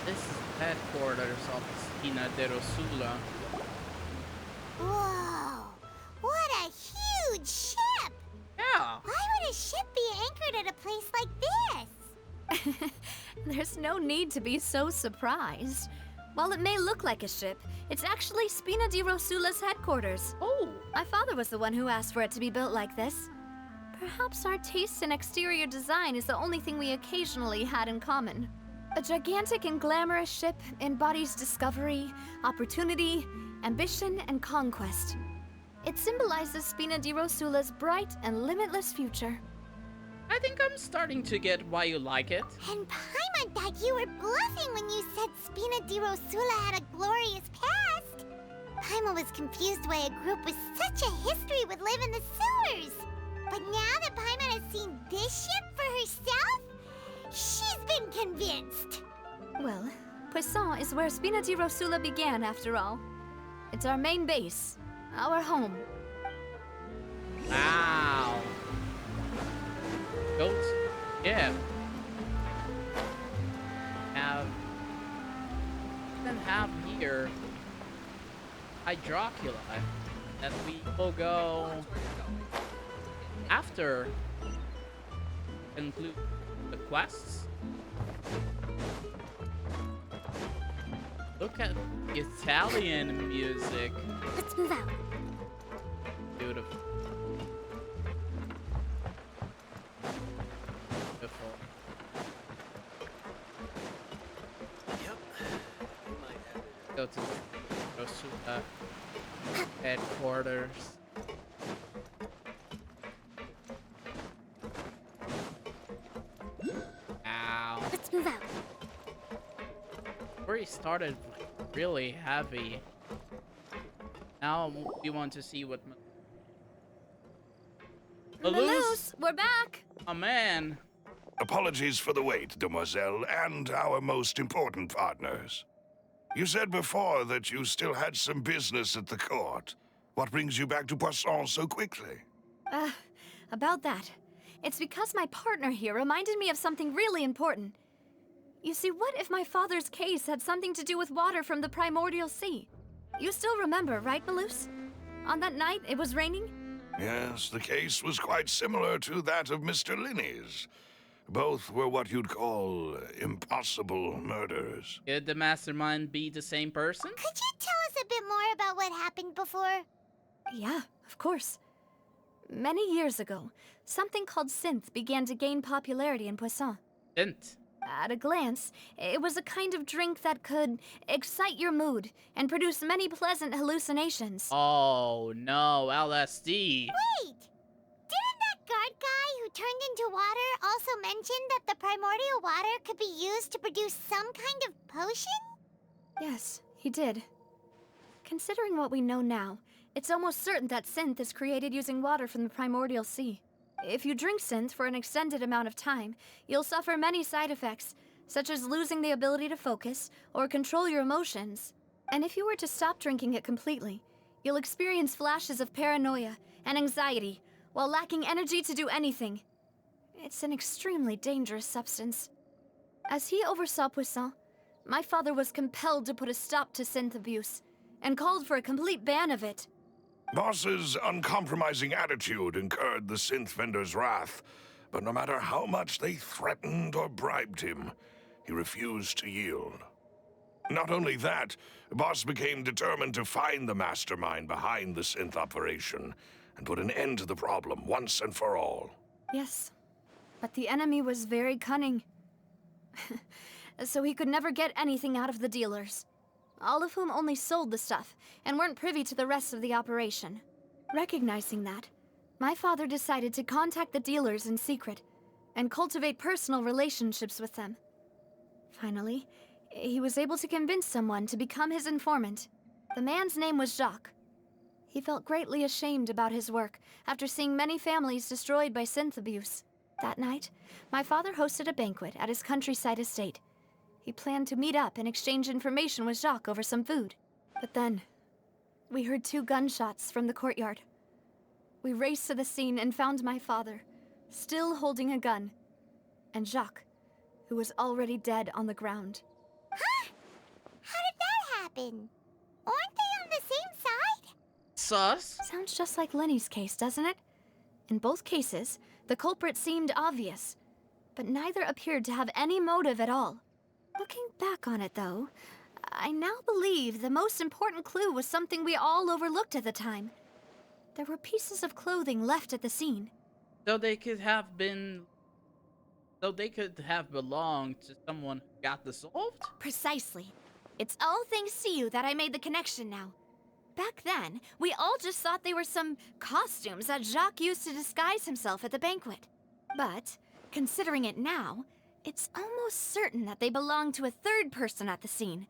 This is headquarters of Spina de Rosula. Whoa! What a huge ship! Yeah. Why would a ship be anchored at a place like this? There's no need to be so surprised. While it may look like a ship, it's actually Spina di Rosula's headquarters. Oh. My father was the one who asked for it to be built like this. Perhaps our taste in exterior design is the only thing we occasionally had in common. A gigantic and glamorous ship embodies discovery, opportunity, ambition, and conquest. It symbolizes Spina di Rosula's bright and limitless future. I think I'm starting to get why you like it. And Paimon thought you were bluffing when you said Spina di Rosula had a glorious past. Paimon was confused why a group with such a history would live in the sewers. But now that Paimon has seen this ship for herself, she's been convinced. Well, Poisson is where Spina di Rosula began, after all. It's our main base, our home. Wow. Goats. Yeah. Have here Hydrocula that we will go after conclude the quests. Look at the Italian music. Let's move out. Beautiful. Beautiful. Go to Rosula headquarters. Ow. Let's move out. Where he started really heavy. Now we want to see what Malus, we're back! Oh man. Apologies for the wait, demoiselle, and our most important partners. You said before that you still had some business at the court. What brings you back to Poisson so quickly? About that. It's because my partner here reminded me of something really important. You see, what if my father's case had something to do with water from the primordial sea? You still remember, right, Malus? On that night, it was raining? Yes, the case was quite similar to that of Mr. Linney's. Both were what you'd call impossible murders. Could the mastermind be the same person? Could you tell us a bit more about what happened before? Yeah, of course. Many years ago, something called synth began to gain popularity in Poisson. Synth. At a glance, it was a kind of drink that could excite your mood and produce many pleasant hallucinations. Oh no, LSD. Wait! Didn't that guard guy who turned into water also mention that the primordial water could be used to produce some kind of potion? Yes, he did. Considering what we know now, it's almost certain that synth is created using water from the primordial sea. If you drink synth for an extended amount of time, you'll suffer many side effects, such as losing the ability to focus or control your emotions. And if you were to stop drinking it completely, you'll experience flashes of paranoia and anxiety while lacking energy to do anything. It's an extremely dangerous substance. As he oversaw Poisson, my father was compelled to put a stop to synth abuse and called for a complete ban of it. Boss's uncompromising attitude incurred the synth vendor's wrath, but no matter how much they threatened or bribed him, he refused to yield. Not only that, Boss became determined to find the mastermind behind the synth operation and put an end to the problem once and for all. Yes, but the enemy was very cunning. So he could never get anything out of the dealers, all of whom only sold the stuff and weren't privy to the rest of the operation. Recognizing that, my father decided to contact the dealers in secret and cultivate personal relationships with them. Finally, he was able to convince someone to become his informant. The man's name was Jacques. He felt greatly ashamed about his work after seeing many families destroyed by synth abuse. That night, my father hosted a banquet at his countryside estate. He planned to meet up and exchange information with Jacques over some food. But then, we heard 2 gunshots from the courtyard. We raced to the scene and found my father, still holding a gun, and Jacques, who was already dead on the ground. Huh? How did that happen? Aren't they on the same side? Sus? Sounds just like Lenny's case, doesn't it? In both cases, the culprit seemed obvious, but neither appeared to have any motive at all. Looking back on it, though, I now believe the most important clue was something we all overlooked at the time. There were pieces of clothing left at the scene. So they could have belonged to someone who got dissolved? Precisely. It's all thanks to you that I made the connection now. Back then, we all just thought they were some costumes that Jacques used to disguise himself at the banquet. But, considering it now, it's almost certain that they belong to a third person at the scene.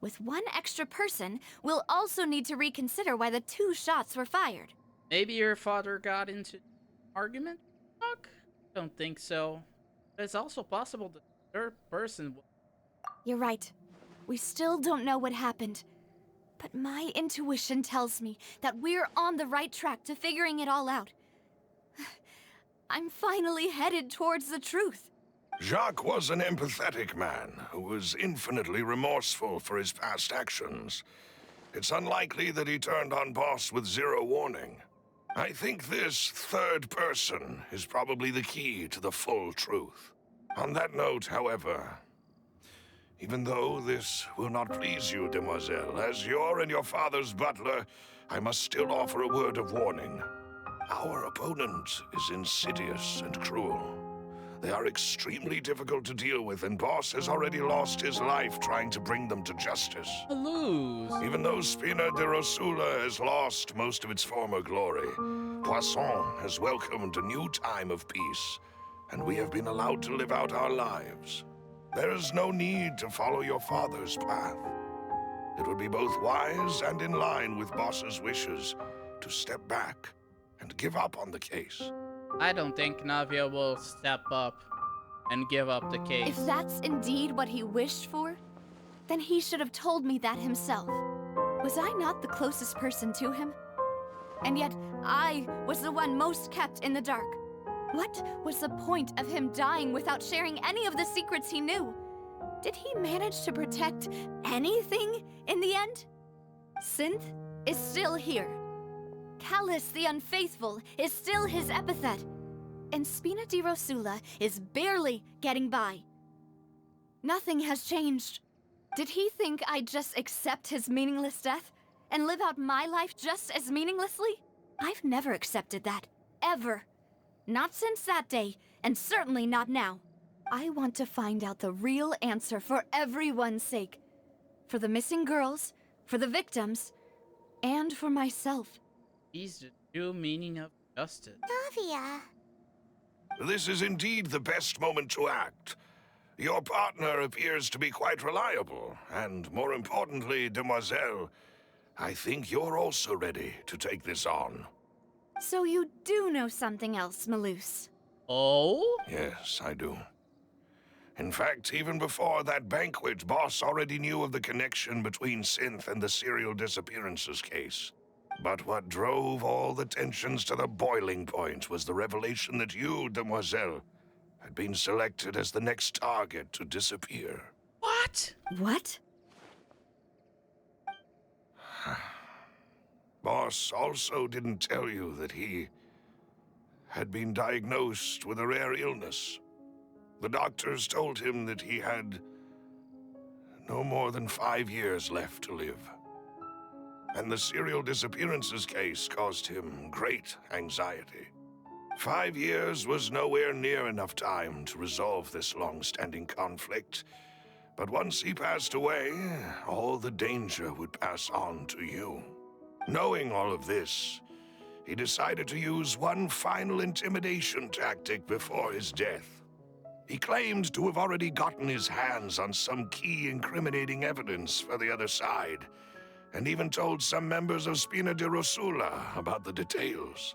With one extra person, we'll also need to reconsider why the 2 shots were fired. Maybe your father got into an argument? Don't think so. But it's also possible that the third person... You're right. We still don't know what happened. But my intuition tells me that we're on the right track to figuring it all out. I'm finally headed towards the truth. Jacques was an empathetic man who was infinitely remorseful for his past actions. It's unlikely that he turned on Boss with 0 warning. I think this third person is probably the key to the full truth. On that note, however, even though this will not please you, demoiselle, as your and your father's butler, I must still offer a word of warning. Our opponent is insidious and cruel. They are extremely difficult to deal with, and Boss has already lost his life trying to bring them to justice. Lose. Even though Spina de Rosula has lost most of its former glory, Poisson has welcomed a new time of peace, and we have been allowed to live out our lives. There is no need to follow your father's path. It would be both wise and in line with Boss's wishes to step back and give up on the case. I don't think Navia will step up and give up the case. If that's indeed what he wished for, then he should have told me that himself. Was I not the closest person to him? And yet, I was the one most kept in the dark. What was the point of him dying without sharing any of the secrets he knew? Did he manage to protect anything in the end? Synth is still here. Callus the Unfaithful is still his epithet. And Spina di Rosula is barely getting by. Nothing has changed. Did he think I'd just accept his meaningless death and live out my life just as meaninglessly? I've never accepted that. Ever. Not since that day, and certainly not now. I want to find out the real answer for everyone's sake. For the missing girls, for the victims, and for myself. He's the true meaning of justice. Navia. This is indeed the best moment to act. Your partner appears to be quite reliable, and more importantly, demoiselle, I think you're also ready to take this on. So you do know something else, Malus? Oh? Yes, I do. In fact, even before that banquet, Boss already knew of the connection between Synth and the serial disappearances case. But what drove all the tensions to the boiling point was the revelation that you, demoiselle, had been selected as the next target to disappear. What? What? Boss also didn't tell you that he had been diagnosed with a rare illness. The doctors told him that he had no more than 5 years left to live. And the serial disappearances case caused him great anxiety. 5 years was nowhere near enough time to resolve this long-standing conflict. But once he passed away, all the danger would pass on to you. Knowing all of this, he decided to use one final intimidation tactic before his death. He claimed to have already gotten his hands on some key incriminating evidence for the other side, and even told some members of Spina di Rosula about the details.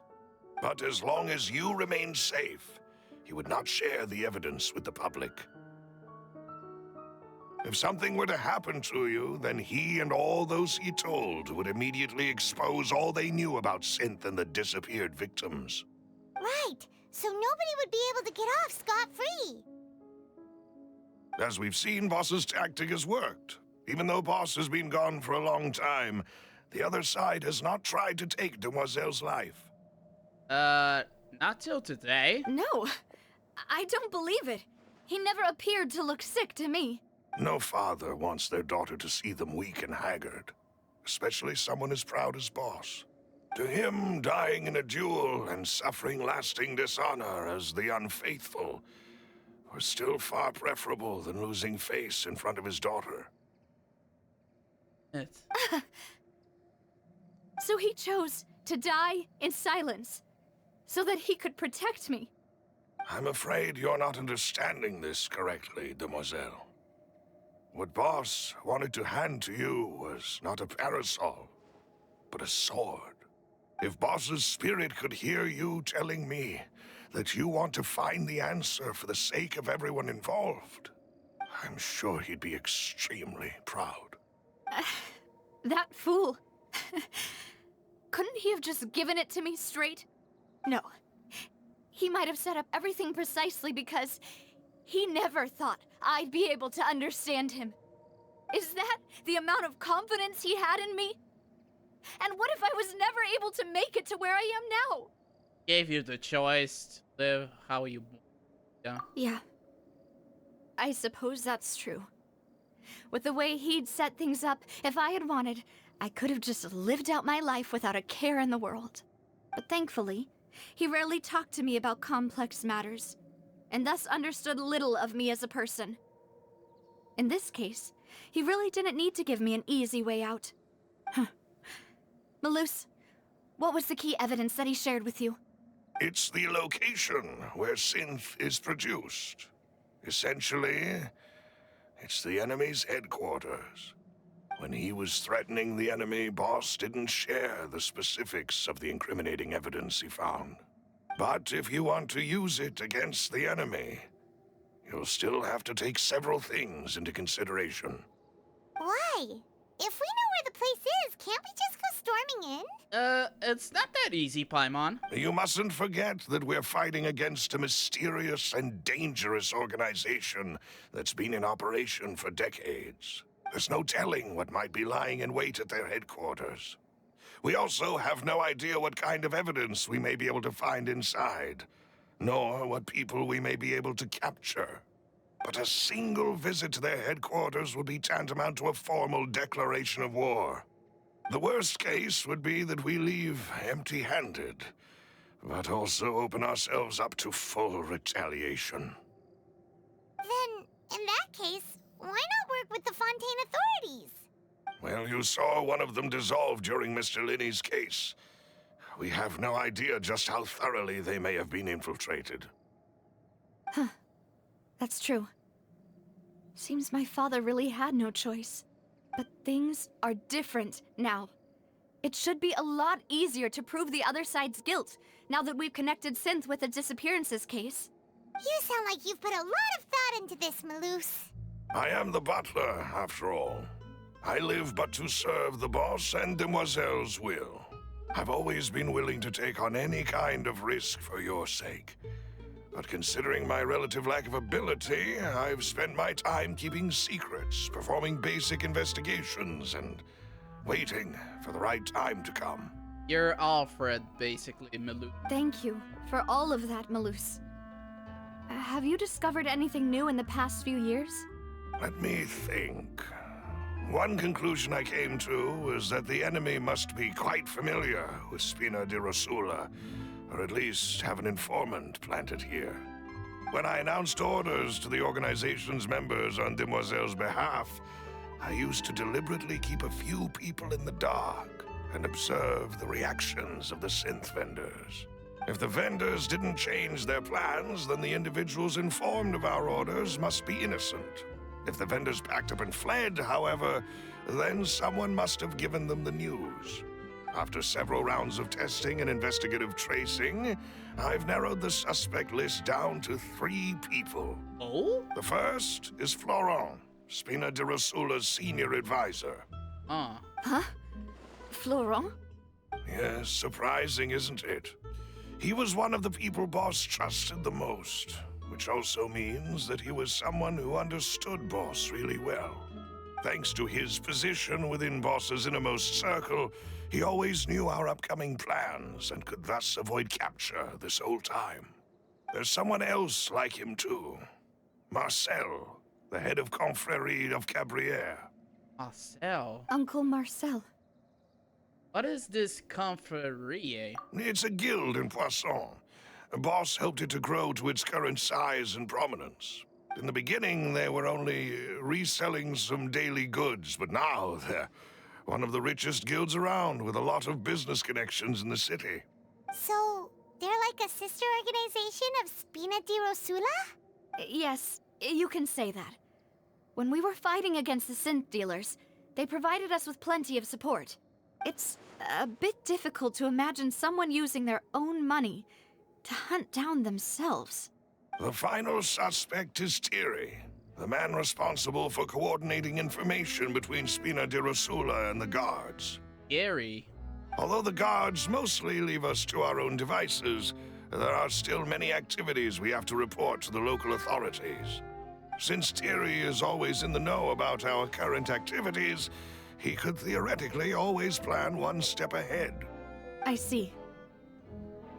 But as long as you remained safe, he would not share the evidence with the public. If something were to happen to you, then he and all those he told would immediately expose all they knew about Synth and the disappeared victims. Right, so nobody would be able to get off scot-free. As we've seen, Boss's tactic has worked. Even though Boss has been gone for a long time, the other side has not tried to take Demoiselle's life. Not till today. No, I don't believe it. He never appeared to look sick to me. No father wants their daughter to see them weak and haggard, especially someone as proud as Boss. To him, dying in a duel and suffering lasting dishonor as the unfaithful were still far preferable than losing face in front of his daughter. It's... So he chose to die in silence, so that he could protect me. I'm afraid you're not understanding this correctly, Demoiselle. What Boss wanted to hand to you was not a parasol, but a sword. If Boss's spirit could hear you telling me that you want to find the answer for the sake of everyone involved, I'm sure he'd be extremely proud. That fool. Couldn't he have just given it to me straight? No. He might have set up everything precisely because he never thought I'd be able to understand him. Is that the amount of confidence he had in me? And what if I was never able to make it to where I am now? Gave you the choice to live how you want. Yeah. Yeah. I suppose that's true. With the way he'd set things up, if I had wanted, I could have just lived out my life without a care in the world. But thankfully, he rarely talked to me about complex matters, and thus understood little of me as a person. In this case, he really didn't need to give me an easy way out. Malus, what was the key evidence that he shared with you? It's the location where Synth is produced. Essentially, it's the enemy's headquarters. When he was threatening the enemy, Boss didn't share the specifics of the incriminating evidence he found. But if you want to use it against the enemy, you'll still have to take several things into consideration. Why? If we know where the place is, can't we just go storming in? It's not that easy, Paimon. You mustn't forget that we're fighting against a mysterious and dangerous organization that's been in operation for decades. There's no telling what might be lying in wait at their headquarters. We also have no idea what kind of evidence we may be able to find inside, nor what people we may be able to capture. But a single visit to their headquarters would be tantamount to a formal declaration of war. The worst case would be that we leave empty-handed, but also open ourselves up to full retaliation. Then, in that case, why not work with the Fontaine authorities? Well, you saw one of them dissolve during Mr. Linney's case. We have no idea just how thoroughly they may have been infiltrated. Huh. That's true. Seems my father really had no choice. But things are different now. It should be a lot easier to prove the other side's guilt, now that we've connected Synth with the disappearances case. You sound like you've put a lot of thought into this, Malus. I am the butler, after all. I live but to serve the boss and Demoiselle's will. I've always been willing to take on any kind of risk for your sake. But considering my relative lack of ability, I've spent my time keeping secrets, performing basic investigations, and waiting for the right time to come. You're Alfred, basically, Malus. Thank you for all of that, Malus. Have you discovered anything new in the past few years? Let me think. One conclusion I came to was that the enemy must be quite familiar with Spina di Rosula, or at least have an informant planted here. When I announced orders to the organization's members on Demoiselle's behalf, I used to deliberately keep a few people in the dark and observe the reactions of the synth vendors. If the vendors didn't change their plans, then the individuals informed of our orders must be innocent. If the vendors packed up and fled, however, then someone must have given them the news. After several rounds of testing and investigative tracing, I've narrowed the suspect list down to 3 people. Oh? The first is Florent, Spina de Rosula's senior advisor. Huh? Florent? Yes, surprising, isn't it? He was one of the people Boss trusted the most, which also means that he was someone who understood Boss really well. Thanks to his position within Boss's innermost circle, he always knew our upcoming plans and could thus avoid capture this whole time. There's someone else like him too. Marcel, the head of Confrérie of Cabrières. Marcel? Uncle Marcel. What is this confrérie? It's a guild in Poisson. Boss helped it to grow to its current size and prominence. In the beginning, they were only reselling some daily goods, but now they're one of the richest guilds around, with a lot of business connections in the city. So, they're like a sister organization of Spina di Rosula? Yes, you can say that. When we were fighting against the synth dealers, they provided us with plenty of support. It's a bit difficult to imagine someone using their own money to hunt down themselves. The final suspect is Thierry, the man responsible for coordinating information between Spina di Rosula and the guards. Gary. Although the guards mostly leave us to our own devices, there are still many activities we have to report to the local authorities. Since Thierry is always in the know about our current activities, he could theoretically always plan one step ahead. I see.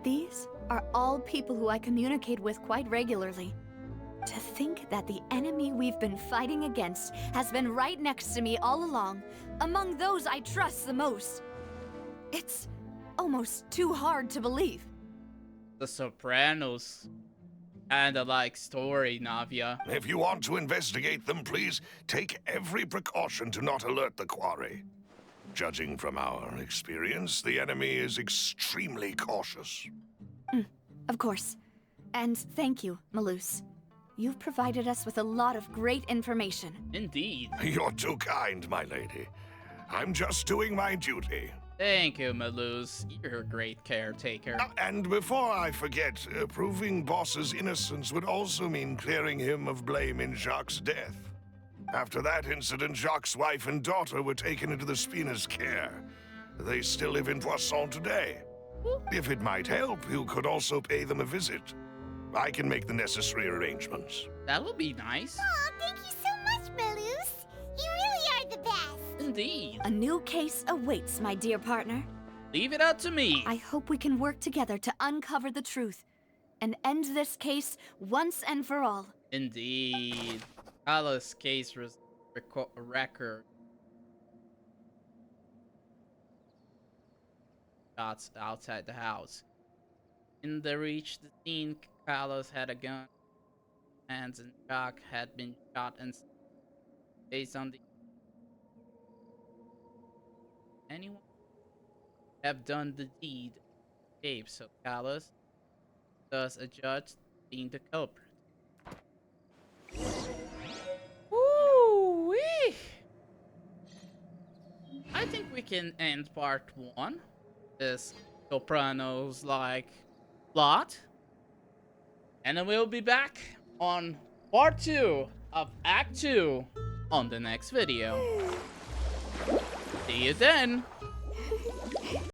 These are all people who I communicate with quite regularly. To think that the enemy we've been fighting against has been right next to me all along, among those I trust the most. It's almost too hard to believe. The Sopranos. Kinda like story, Navia. If you want to investigate them, please take every precaution to not alert the quarry. Judging from our experience, the enemy is extremely cautious. Of course. And thank you, Malus. You've provided us with a lot of great information. Indeed. You're too kind, my lady. I'm just doing my duty. Thank you, Maluz. You're a great caretaker. And before I forget, proving Boss's innocence would also mean clearing him of blame in Jacques' death. After that incident, Jacques' wife and daughter were taken into the Spina's care. They still live in Poisson today. If it might help, you could also pay them a visit. I can make the necessary arrangements. That would be nice. Aw, thank you so much, Malus. You really are the best. Indeed. A new case awaits, my dear partner. Leave it up to me. I hope we can work together to uncover the truth and end this case once and for all. Indeed. Alice's case record. Shots outside the house. In the reach the scene, Carlos had a gun. Hands and Jacques had been shot and based on the anyone have done the deed escape, so Carlos thus a judge being the culprit. Woo-wee! I think we can end part 1. This Sopranos like plot. And then we'll be back on part 2 of Act 2 on the next video. See you then!